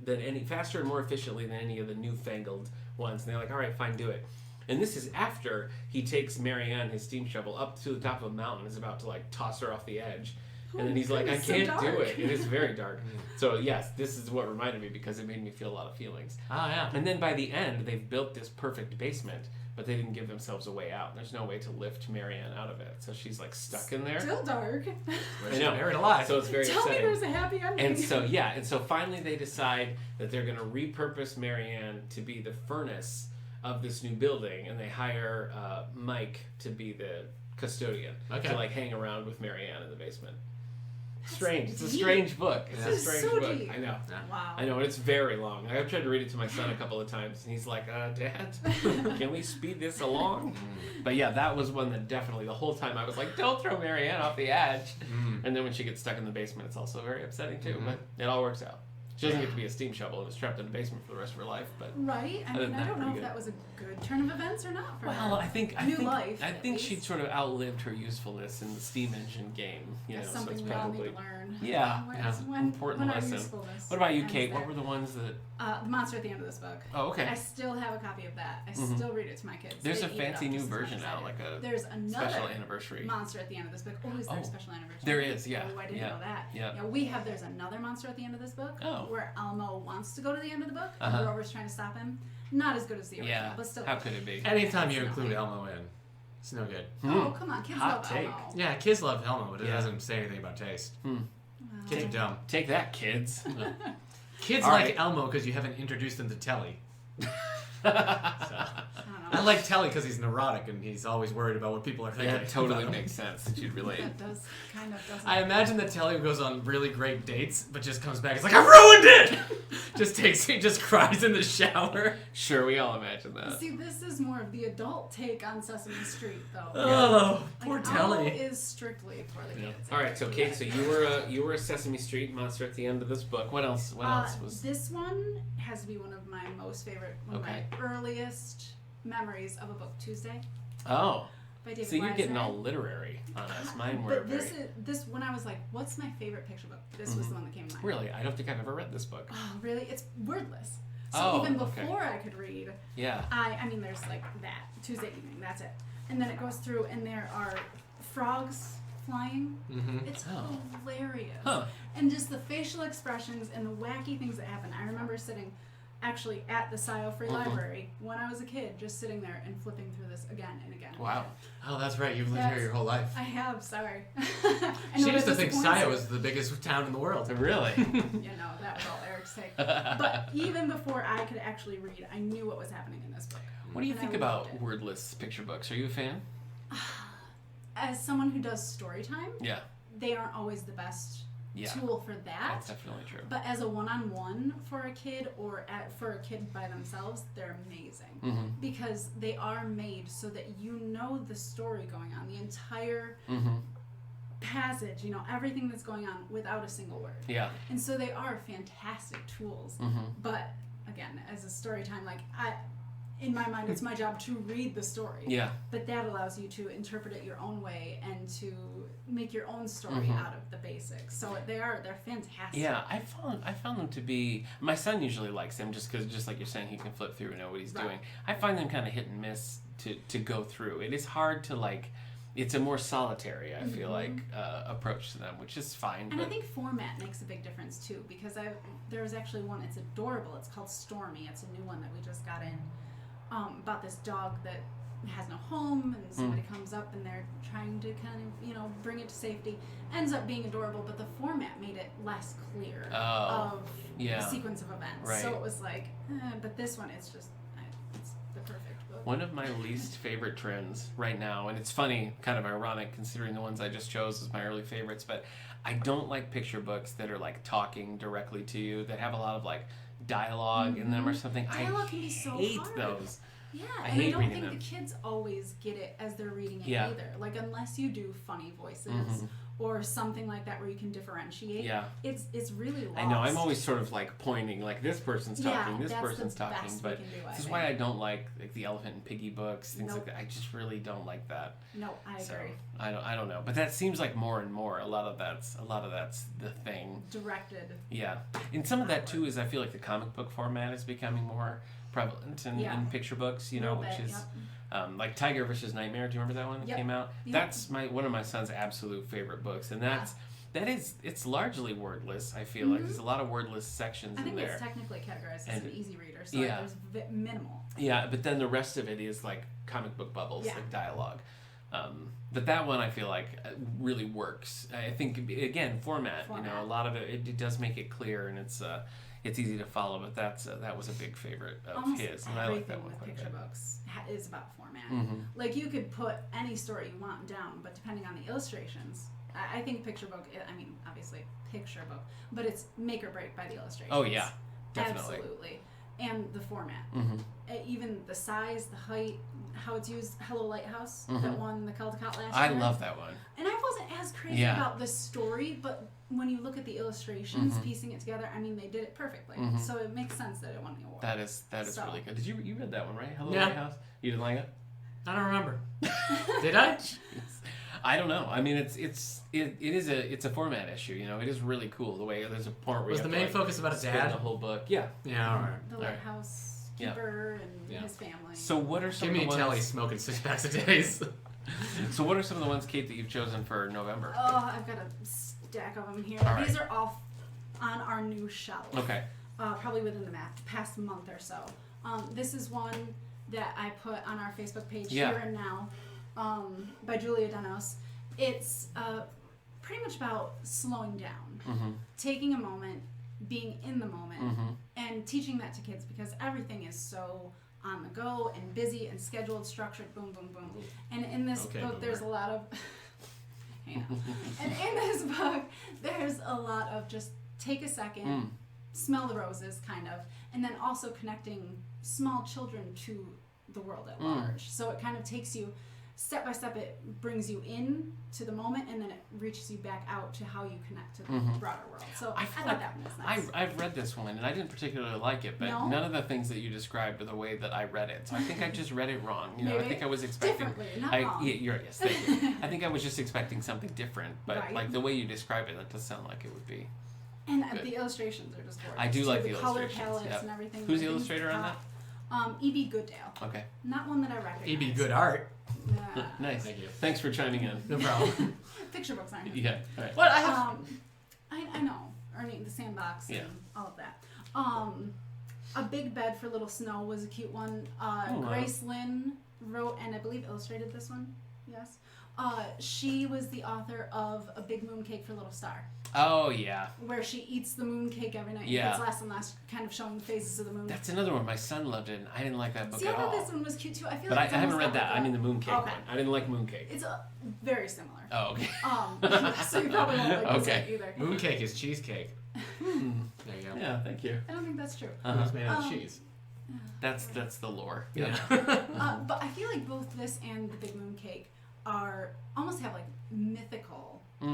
and more efficiently than any of the newfangled ones. And they're like, "All right, fine, do it." And this is after he takes Marianne, his steam shovel, up to the top of a mountain, is about to like toss her off the edge. And then he's like, I can't do it. It is very dark. So yes, this is what reminded me because it made me feel a lot of feelings. Oh yeah. And then by the end, they've built this perfect basement, but they didn't give themselves a way out. There's no way to lift Marianne out of it. So she's like stuck in there. Still dark. I know. Buried alive. So it's very Tell upsetting. me there's a happy ending. And so finally they decide that they're going to repurpose Marianne to be the furnace of this new building, and they hire Mike to be the custodian to like hang around with Marianne in the basement. Strange. It's a strange book. It's a strange book. Deep. I know. Wow. I know, and it's very long. I've tried to read it to my son a couple of times, and he's like, Dad, can we speed this along? But yeah, that was one that definitely, the whole time I was like, don't throw Marianne off the edge. And then when she gets stuck in the basement, it's also very upsetting too, but it all works out. She doesn't get to be a steam shovel and is trapped in a basement for the rest of her life. But right? I mean, I don't know if that was a good turn of events or not for her. I think she sort of outlived her usefulness in the steam engine game. That's something so it's we all probably need to learn. Important lesson. What about you, Kate? What were the ones that... The monster at the end of this book. Oh, okay. I still have a copy of that. I still read it to my kids. There's a fancy new version now, like There's another special anniversary monster at the end of this book. Oh, is there a special anniversary? There is, yeah. Oh, I didn't know that. Yeah. There's another monster at the end of this book where Elmo wants to go to the end of the book and Grover's trying to stop him. Not as good as the original, but still. How could it be? Anytime you include Elmo in, it's no good. Oh, come on. Kids love Elmo. Yeah, kids love Elmo, but it doesn't say anything about taste. Kids are dumb. Take that, kids. Kids like Elmo because you haven't introduced them to Telly. I like Telly because he's neurotic and he's always worried about what people are thinking. That totally makes sense that you'd relate. That does kind of doesn't. I imagine that Telly goes on really great dates, but just comes back. It's like, I ruined it. Just cries in the shower. Sure, we all imagine that. See, this is more of the adult take on Sesame Street, though. Oh, poor Telly. Elmo is strictly for the kids. All right, so Kate, so you were a Sesame Street monster at the end of this book. What else? What else was? This one has to be one of my most favorite, one of my earliest memories of a book Tuesday. Oh. by David So you're getting Weiss. all literary on us. Mine were But very... this when I was like, what's my favorite picture book? This was the one that came to mind. Really? I don't think I've ever read this book. Oh, really? It's Wordless. So Oh, even okay. before I could read, Yeah. I mean, there's like that Tuesday evening. That's it. And then it goes through, and there are frogs flying. Mm-hmm. It's Oh. hilarious. Huh. And just the facial expressions and the wacky things that happen. I remember sitting actually at the SCIO Free Library when I was a kid, just sitting there and flipping through this again and again. And Wow. again. Oh, that's right. You've lived here your whole life. I have, sorry. She used to think SCIO was the biggest town in the world. Really? You know, that was all Eric's take. But even before I could actually read, I knew what was happening in this book. What do you And think I about loved it. wordless picture books? Are you a fan? As someone who does story time, Yeah. they aren't always the best Yeah. tool for that. That's definitely true. But as a one-on-one for a kid or for a kid by themselves, they're amazing. Mm-hmm. Because they are made so that you know the story going on, the entire Mm-hmm. passage, you know, everything that's going on without a single word. Yeah. And so they are fantastic tools. Mm-hmm. But again, as a story time, like in my mind, it's my job to read the story. Yeah. But that allows you to interpret it your own way and to make your own story Mhm. out of the basics. So they're fantastic. Yeah, I found them to be. My son usually likes them just because, just like you're saying, he can flip through and know what he's Right. doing. I find them kind of hit and miss to go through. It is hard to like. It's a more solitary, I feel like, approach to them, which is fine. And but I think format makes a big difference too, because there was actually one. It's adorable. It's called Stormy. It's a new one that we just got in. About this dog that has no home, and somebody comes up and they're trying to kind of, bring it to safety. Ends up being adorable, but the format made it less clear of yeah. the sequence of events. Right. So it was like, but this one, it's just, it's the perfect book. One of my least favorite trends right now, and it's funny, kind of ironic considering the ones I just chose as my early favorites, but I don't like picture books that are like talking directly to you, that have a lot of like dialogue in them or something. Dialogue I can be so hate hard. those. Yeah, I and I hate don't reading think them. the kids always get it as they're reading it Yeah. either. Like, unless you do funny voices or something like that where you can differentiate, Yeah. it's really lost. I know, I'm always sort of like pointing, like this person's talking, this that's person's the talking, best but we can do, this is why I don't like the Elephant and Piggy books, things like Nope. that. I just really don't like that. No, I So agree. I don't know, but that seems like more and more. A lot of that's the thing. Directed. Yeah, and some of that too is I feel like the comic book format is becoming more prevalent in picture books. You know, Little which bit, is. Like Tiger versus Nightmare. Do you remember that one that Yep. came out? Yep. That's one of my son's absolute favorite books, and it's largely wordless. I feel like there's a lot of wordless sections I think in there. it's technically categorized as And- an easy reader, so yeah. there's minimal. Yeah, but then the rest of it is like comic book bubbles, Yeah. like dialogue. But that one I feel like really works. I think again format. You know, a lot of it does make it clear and it's easy to follow. But that was a big favorite of Almost his, and I like that everything one with quite a picture bit. books is about format. Mhm. Like, you could put any story you want down, but depending on the illustrations, I think picture book, I mean, obviously picture book, but it's make or break by the illustrations. Oh yeah, definitely. Absolutely. And the format. Mhm. Even the size, the height, how it's used. Hello Lighthouse, Mhm. that won the Caldecott last I year. love that one. And I wasn't as crazy Yeah. about the story, but when you look at the illustrations, Mhm. piecing it together, I mean, they did it perfectly. Mhm. So it makes sense that it won the award. That is So- really good. Did you read that one, right? Hello Yeah. Lighthouse. You didn't like it? I don't remember. Did I? I don't know. I mean, it is a format issue. You know, it is really cool the way there's a part where Was you the have main to, like, focus about a spin dad? the whole book. Yeah. Yeah, alright. The All right. lighthouse Yeah. keeper and Yeah. his family. So what are some Give of me the a telly ones? smoking 6 packs a day. So what are some of the ones, Kate, that you've chosen for November? Oh, I've got a stack of them here. All right. These are all on our new shelf. Okay. Probably within the past month or so. This is one that I put on our Facebook page, Yeah. Here and Now, by Julia Denos. It's pretty much about slowing down, Mm-hmm. taking a moment, being in the moment, Mm-hmm. and teaching that to kids, because everything is so on the go and busy and scheduled, structured, boom, boom, boom. And in this Okay, book, boomer. there's a lot of... I know. And in this book, there's a lot of just take a second, smell the roses, kind of, and then also connecting small children to the world at large. So it kind of takes you step by step it brings you in to the moment, and then it reaches you back out to how you connect to the broader world. So I thought that one was nice. I've read this one, and I didn't particularly like it, but none of the things that you described are the way that I read it. So I think I just read it wrong. You know, Maybe. I think I was expecting... Differently, not wrong. Yeah, you're right, yes, thank you. I think I was just expecting something different, but Right. like the way you describe it, that does sound like it would be... And Good. the illustrations are just gorgeous. I do too. like the color illustrations, palettes yep. and everything. Who's the Everything's illustrator on top. E.B. Goodale. Okay. Not one that I recognize. E.B. Good art. Nah. Nice. Thank you. Thanks for chiming in. No problem. Picture books aren't. Yeah, all right. What I have? I know. Ernie the Sandbox and Yeah. all of that. A Big Bed for Little Snow was a cute one. wow. Grace Lynn wrote and I believe illustrated this one. Yes. She was the author of A Big Moon Cake for Little Star, Oh, yeah. where she eats the moon cake every night. Yeah. It's less and less, kind of showing the phases of the moon. That's another one. My son loved it, and I didn't like that book See, I at thought all. this one was cute too. I feel But like it's I haven't almost read got that. like I mean the Mooncake Okay. one. I didn't like Mooncake. It's very similar. Oh, okay. So you probably won't like this Okay. one either. Mooncake is cheesecake. There you go. Yeah, thank you. I don't think that's true. It's made out of cheese. That's the lore. Yeah. But I feel like both this and the Big Moon Cake are almost have like mythical Yeah,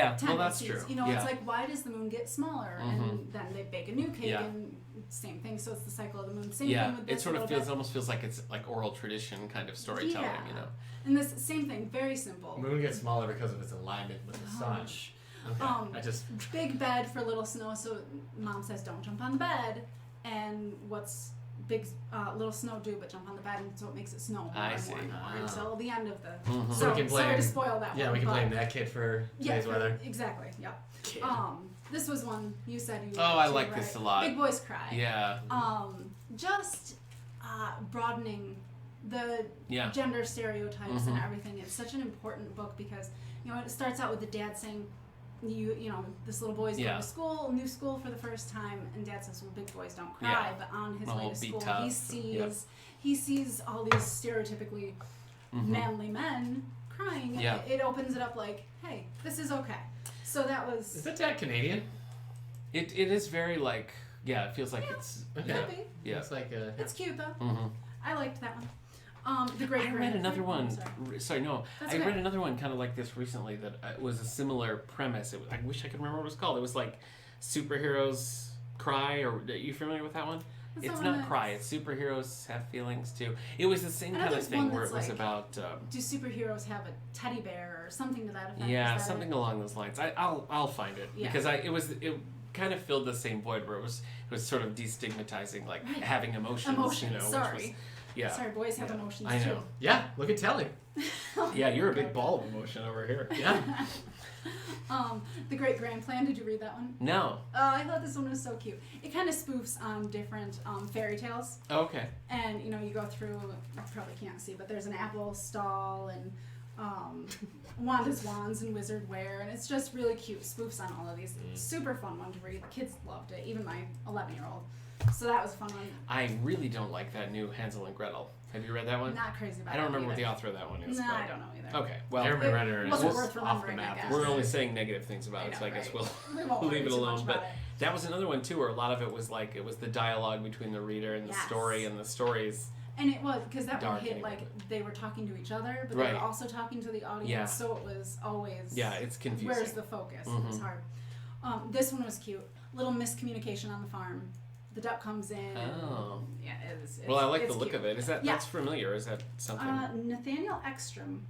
well, tendencies. that's true. You know, yeah. it's like why does the moon get smaller and then they bake a new cake Yeah. and same thing. So it's the cycle of the moon. Same Yeah, thing with this it sort a of little feels bit. almost feels like it's like oral tradition kind of storytelling, Yeah. you know. And this same thing, very simple. Moon gets smaller because of its alignment with the sun. Okay. I just Big bed for little snow. So mom says don't jump on the bed, and what's big little snow do but jump on the bed, and so it makes it snow more I and see. more and more Ah. until the end of the. Mhm. So we can sorry to blame- spoil that yeah, one. we can but blame that kid for today's weather. Exactly. Yep. Kid. This was one you said you. Oh, I liked like too, this right? a lot. Big Boys Cry. Yeah. Just broadening the Yeah. gender stereotypes and Mhm. everything. It's such an important book because it starts out with the dad saying, you know, this little boy's Yeah. going to school, new school for the first time, and dad says, well, big boys don't cry. Yeah. But on his Well, way to be school, tough. he sees all these stereotypically manly men crying. Yeah. It opens it up like, hey, this is okay. So that was. Is that dad Canadian? It is very like it feels like it's Okay. Could be. yeah. It's like It's cute though. Mm-hmm. I liked that one. The Great. I read another one. Sorry. Sorry, no. That's I okay. read another one kind of like this recently that was a similar premise. I wish I could remember what it was called. It was like superheroes cry, or are you familiar with that one? That's It's the not one cry. It's superheroes have feelings too. It was the same I know kind of there's thing one where it that's was like- about Do superheroes have a teddy bear or something to that effect? yeah, Is that something it? along those lines. I'll find it Yeah. because it kind of filled the same void where it was sort of destigmatizing like Right. having emotions. Emotions, You know, sorry. Which was, yeah. Sorry, boys have Yeah. emotions I too. know. Yeah, look at Telly. Yeah, you're a big ball of emotion over here. Yeah. The Great Grand Plan. Did you read that one? No. I thought this one was so cute. It kind of spoofs on different fairy tales, Okay. and you go through. You probably can't see, but there's an apple stall and Wanda's wands and wizard wear, and it's just really cute. Spoofs on all of these. Super fun one to read. The kids loved it, even my 11-year-old. So that was a fun one. I really don't like that new Hansel and Gretel. Have you read that one? Not crazy about. I don't remember what either. the author of that one is. No, but... I don't know either. Okay, well, Jeremy It Renner is wasn't just worth off the remembering, I map. guess. we're only saying negative things about it, I so I know, guess right? we'll We won't leave worry it too alone. much But about it. that was another one too, where a lot of it was like it was the dialogue between the reader and the Yes. story, and the stories. And it was because that one Dark hit anyway. like they were talking to each other, but they Right. were also talking to the audience. Yeah. So it was always Yeah, it's confusing. where's the focus? It was Mhm. hard. This one was cute. Little miscommunication on the farm. The duck comes in. Oh. And, yeah, it's Well, I like it's the look cute. of it. Is that Yeah. that's familiar? Is that something? Nathaniel Ekstrom.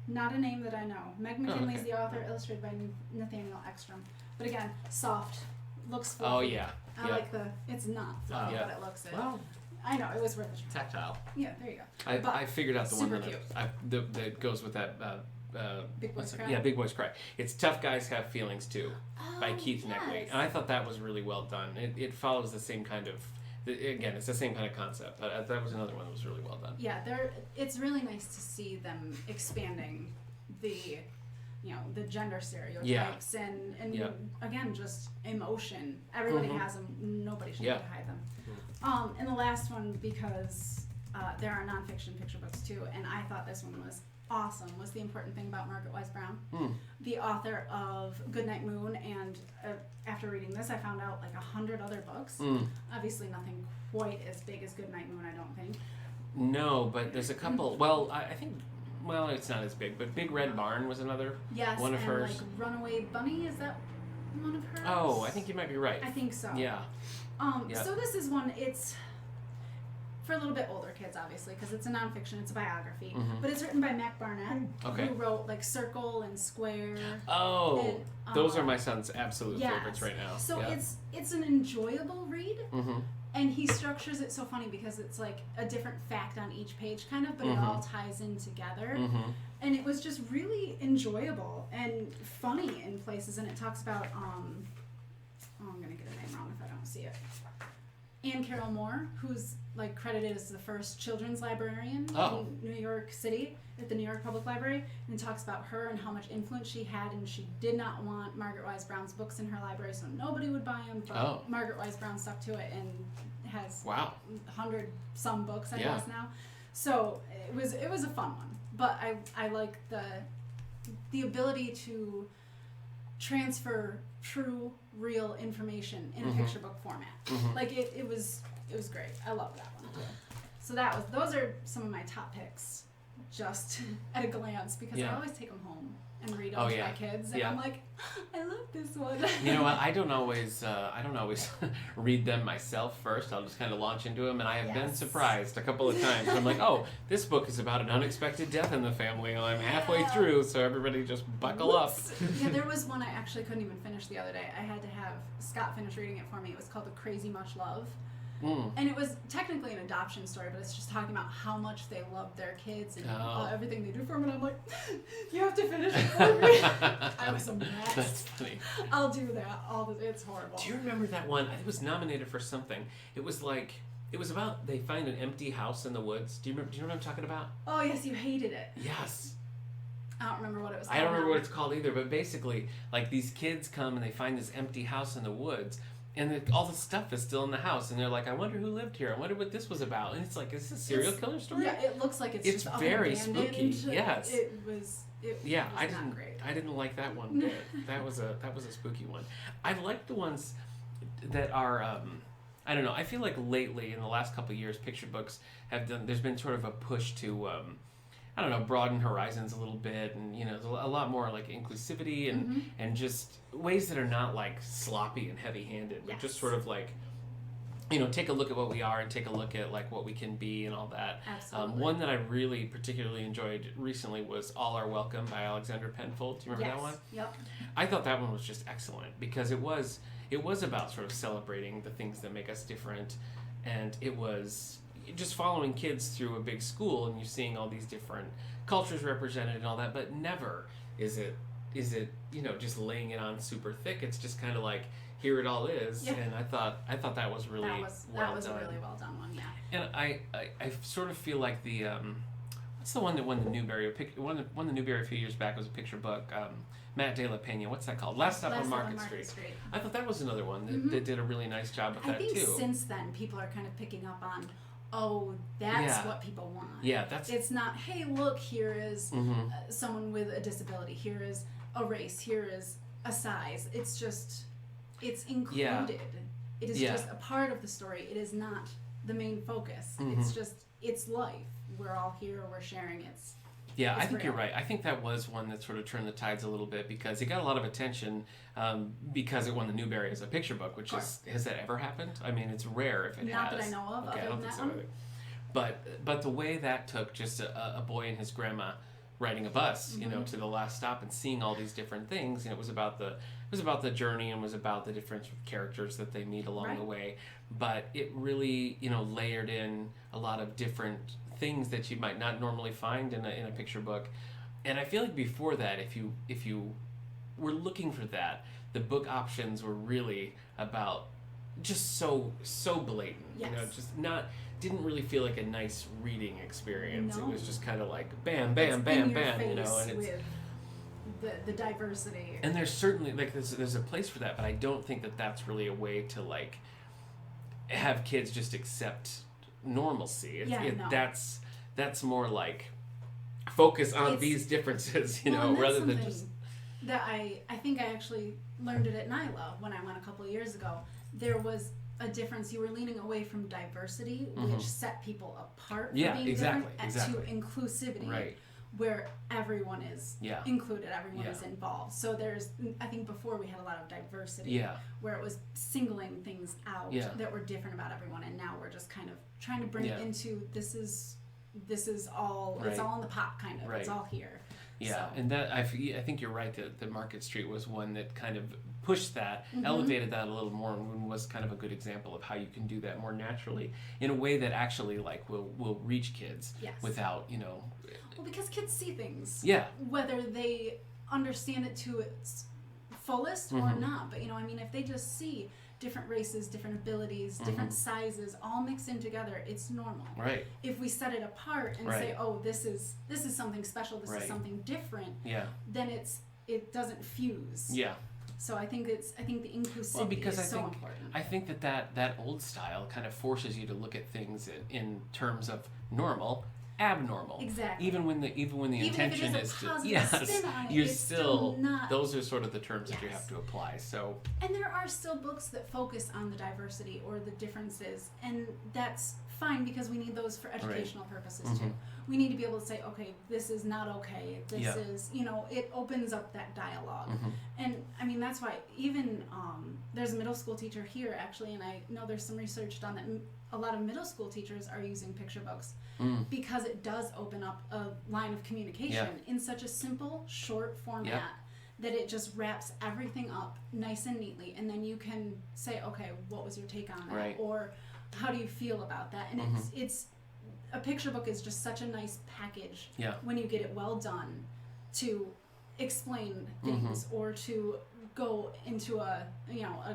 Not a name that I know. Meg McKinley is okay. the author, illustrated by Nathaniel Ekstrom. But again, soft, looks fluffy. Oh yeah. I yeah. like it's not fluffy, Yeah. but it looks it. Well, I know, it was worth a try. tactile. Yeah, there you go. But I figured out the one super that that goes with that. Big Boys what's it- Cry? Yeah, Big Boys Cry. It's Tough Guys Have Feelings Too by Oh, Keith Neckley, yes. and I thought that was really well done. It follows the same kind of. Again, it's the same kind of concept, but that was another one that was really well done. Yeah, it's really nice to see them expanding the the gender stereotypes and Yeah. again just emotion. Everybody Mhm. has them. Nobody should Yeah. need to hide them. And the last one, because there are nonfiction picture books too, and I thought this one was awesome, was The Important Thing About Margaret Weiss Brown, the author of Goodnight Moon, and after reading this I found out like 100 other books. Obviously nothing quite as big as Goodnight Moon, I don't think. No, but there's a couple. Well, I think well, it's not as big, but Big Red Barn was another Yes, one of and hers. like Runaway Bunny, is that one of hers? Oh, I think you might be right. I think so. Yeah. Yeah. So this is one, it's for a little bit older kids, obviously, because it's a nonfiction, it's a biography. Mhm. But it's written by Mac Barnett, Okay. who wrote like Circle and Square. Oh, and, those are my son's absolute yes. favorites right now. So yeah. it's an enjoyable read, Mm-hmm. and he structures it so funny because it's like a different fact on each page, kind of, but it Mhm. all ties in together. Mm-hmm. And it was just really enjoyable and funny in places. And it talks about I'm gonna get her name wrong if I don't see it. Anne Carroll Moore, who's like credited as the first children's librarian in New York City at the New York Public Library, and talks about her and how much influence she had, and she did not want Margaret Wise Brown's books in her library, so nobody would buy them. But Margaret Wise Brown stuck to it and has 100 some books, I guess now. So it was a fun one, but I like the ability to transfer true, real information in a picture book format. Mm-hmm. Like it was great. I love that one too. So those are some of my top picks, just at a glance, because I always take them home and read them to my kids, and I'm like, I love this one. You know what? I don't always read them myself first. I'll just kind of launch into them, and I have been surprised a couple of times. I'm like, oh, this book is about an unexpected death in the family, and I'm halfway through, so everybody just buckle up. Yeah, there was one I actually couldn't even finish the other day. I had to have Scott finish reading it for me. It was called The Crazy Much Love. And it was technically an adoption story, but it's just talking about how much they love their kids and everything they do for them. And I'm like, you have to finish it for me. I was a mess. That's funny. I'll do that. It's horrible. Do you remember that one? It was nominated for something. It was about they find an empty house in the woods. Do you know what I'm talking about? Oh yes, you hated it. Yes. I don't remember what it was called. I don't remember what it's called either, but basically, like, these kids come and they find this empty house in the woods, and all the stuff is still in the house, and they're like, I wonder who lived here. I wonder what this was about. And it's like, is this a serial killer story? Yeah, it looks like it's just very abandoned. spooky. Yes. It was not great. I didn't like that one bit. That was a spooky one. I like the ones that are I don't know. I feel like lately, in the last couple of years, picture books there's been sort of a push to I don't know, broaden horizons a little bit, and there's a lot more like inclusivity and just ways that are not like sloppy and heavy-handed, but just sort of like, take a look at what we are and take a look at like what we can be and all that. Absolutely. One that I really particularly enjoyed recently was All Are Welcome by Alexander Penfold. Do you remember that one? Yep. I thought that one was just excellent because it was about sort of celebrating the things that make us different, and it was just following kids through a big school, and you're seeing all these different cultures represented and all that, but never is it just laying it on super thick. It's just kind of like, here it all is. And I thought that was really well that was done. a really well done one. And I sort of feel like the what's the one that won the Newbery? Won the Newbery a few years back. It was a picture book. Matt De La Pena. What's that called? Last Stop on Market Street. I thought that was another one that did a really nice job with that too. I think since then people are kind of picking up on, that's what people want. Yeah, it's not, hey, look, here is someone with a disability. Here is a race. Here is a size. It's just, it's included. Yeah. It is just a part of the story. It is not the main focus. It's just, it's life. We're all here. We're sharing. I think you're right. I think that was one that sort of turned the tides a little bit because it got a lot of attention because it won the Newbery as a picture book, which has that ever happened? I mean, it's rare if it has. Not that I know of. Okay, I don't think so either. But the way that took just a boy and his grandma riding a bus, to the last stop and seeing all these different things, and it was about the journey and was about the different characters that they meet along the way. But it really, layered in a lot of different things that you might not normally find in a picture book. And I feel like before that, if you were looking for that, the book options were really about just so blatant. Yes. Didn't really feel like a nice reading experience. No. It was just kind of like bam, bam, bam, bam, and it's with the diversity. And there's certainly like there's a place for that, but I don't think that that's really a way to like have kids just accept normalcy. That's more like focus on these differences, rather than just that I think I actually learned it at Nyla when I went a couple of years ago. There was a difference. You were leaning away from diversity, which set people apart from being different, to inclusivity, where everyone is Yeah. included, everyone Yeah. is involved. So I think before we had a lot of diversity, Yeah. where it was singling things out Yeah. that were different about everyone, and now we're just kind of trying to bring Yeah. it into this is all, it's Right. all in the pot, kind of. Right. It's all here. Yeah, So. and that I think you're right that Market Street was one that kind of pushed that, Mhm. elevated that a little more, and was kind of a good example of how you can do that more naturally in a way that actually like will reach kids Yes. without Well, because kids see things. Yeah. Whether they understand it to its fullest or Mhm. not. But, if they just see different races, different abilities, different sizes, all mixed in together, it's normal. Right. If we set it apart and Right. say, oh, this is something special, this Right. is something different, Yeah. then it doesn't fuse. Yeah. So I think the inclusivity Well, because is I so think important. that old style kind of forces you to look at things in terms of normal, abnormal. Exactly. Even when the intention if it is a to positive spin on it, you're it's still not. those are sort of the terms that you Yes. have to apply. So And there are still books that focus on the diversity or the differences, and that's fine because we need those for educational purposes too. We need to be able to say, okay, this is not okay. This Yeah. is, it opens up that dialogue. Mhm. And that's why even there's a middle school teacher here actually, and I know there's some research done that a lot of middle school teachers are using picture books because it does open up a line of communication in such a simple, short format. That it just wraps everything up nice and neatly, and then you can say, okay, what was your take on that, Right. or how do you feel about that? And it's a picture book is just such a nice package Yeah. when you get it well done to explain things or to go into a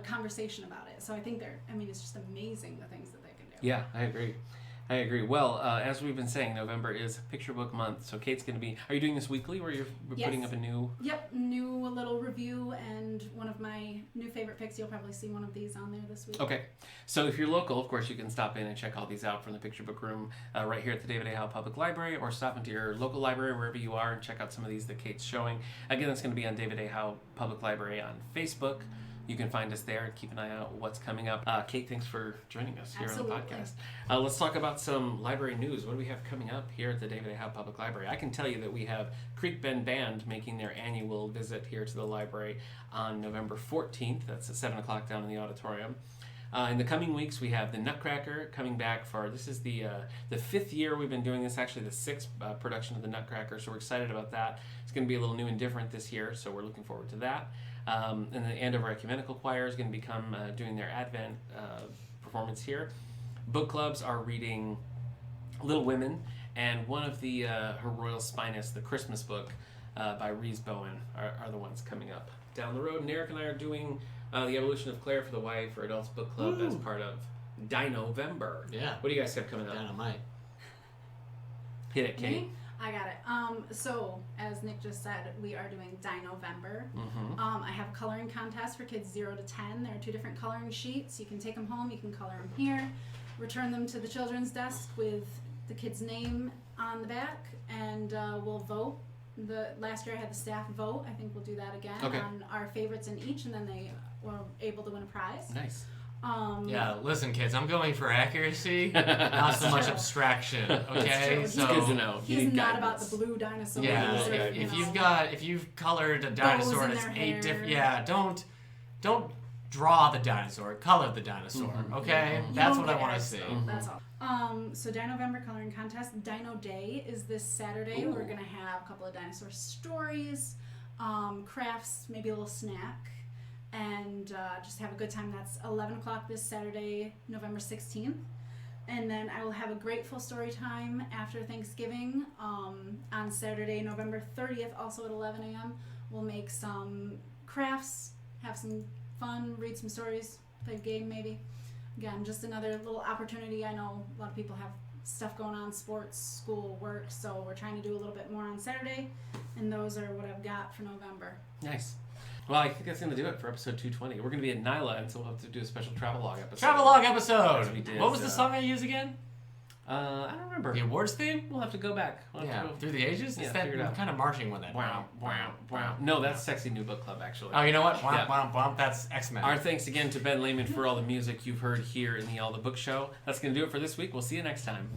conversation about it. So I think it's just amazing the things that they can do. Yeah, I agree. Well, as we've been saying, November is Picture Book Month, so Kate's going to be... Are you doing this weekly, where you're putting Yes. up a new... Yep, new little review and one of my new favorite picks. You'll probably see one of these on there this week. Okay, so if you're local, of course, you can stop in and check all these out from the Picture Book Room right here at the David A. Howe Public Library, or stop into your local library, wherever you are, and check out some of these that Kate's showing. Again, that's going to be on David A. Howe Public Library on Facebook. You can find us there and keep an eye out what's coming up. Kate, thanks for joining us here Absolutely. on the podcast. Let's talk about some library news. What do we have coming up here at the David A. Howe Public Library? I can tell you that we have Creek Bend Band making their annual visit here to the library on November 14th. That's at 7 o'clock down in the auditorium. In the coming weeks, we have the Nutcracker coming back this is the 5th year we've been doing this, actually the 6th production of the Nutcracker, so we're excited about that. It's going to be a little new and different this year, so we're looking forward to that. And the Andover Ecumenical Choir is going to become doing their Advent performance here. Book clubs are reading Little Women, and one of the Her Royal Spinus, the Christmas book by Rhys Bowen, are the ones coming up down the road. And Eric and I are doing The Evolution of Claire for the YA for Adults book club as part of Dino-vember. Yeah. What do you guys have coming up? Dynamite. Hit it, Kate. Me? I got it. So as Nick just said, we are doing Dino-vember. Mm-hmm. I have a coloring contest for kids 0 to 10. There are 2 different coloring sheets. You can take them home. You can color them here. Return them to the children's desk with the kid's name on the back, and we'll vote. Last year I had the staff vote. I think we'll do that again on our favorites in each, and then they were able to win a prize. Nice. Yeah, listen, kids, I'm going for accuracy, not so much true. abstraction. Okay, That's true. so Good to know. You He's need not guidance. about the blue dinosaurs. yeah, or, if you've colored a dinosaur in and it's their 8 hair. different, don't draw the dinosaur, color the dinosaur. Okay, You that's won't what I get want to X, see. though. That's all. So Dino-vember coloring contest. Dino Day is this Saturday. Ooh. We're gonna have a couple of dinosaur stories, crafts, maybe a little snack, and just have a good time. That's 11 o'clock this Saturday, November 16th. And then I will have a grateful story time after Thanksgiving on Saturday, November 30th, also at 11 a.m. We'll make some crafts, have some fun, read some stories, play a game maybe. Again, just another little opportunity. I know a lot of people have stuff going on, sports, school, work, so we're trying to do a little bit more on Saturday, and those are what I've got for November. Nice. Well, I think that's going to do it for episode 220. We're going to be at Nyla, and so we'll have to do a special travelogue episode. Travelogue episode. As we did, What was the song I used again? I don't remember. The awards theme? We'll have to go back. We'll have Yeah, to go. through the ages. Yeah, It's that figure it out. kind of marching one. That Wow, wow, wow. No, that's Sexy New Book Club, actually. Oh, you know what? Yeah. Wow, that's X-Men. Our thanks again to Ben Lehman for all the music you've heard here in the All the Book Show. That's going to do it for this week. We'll see you next time.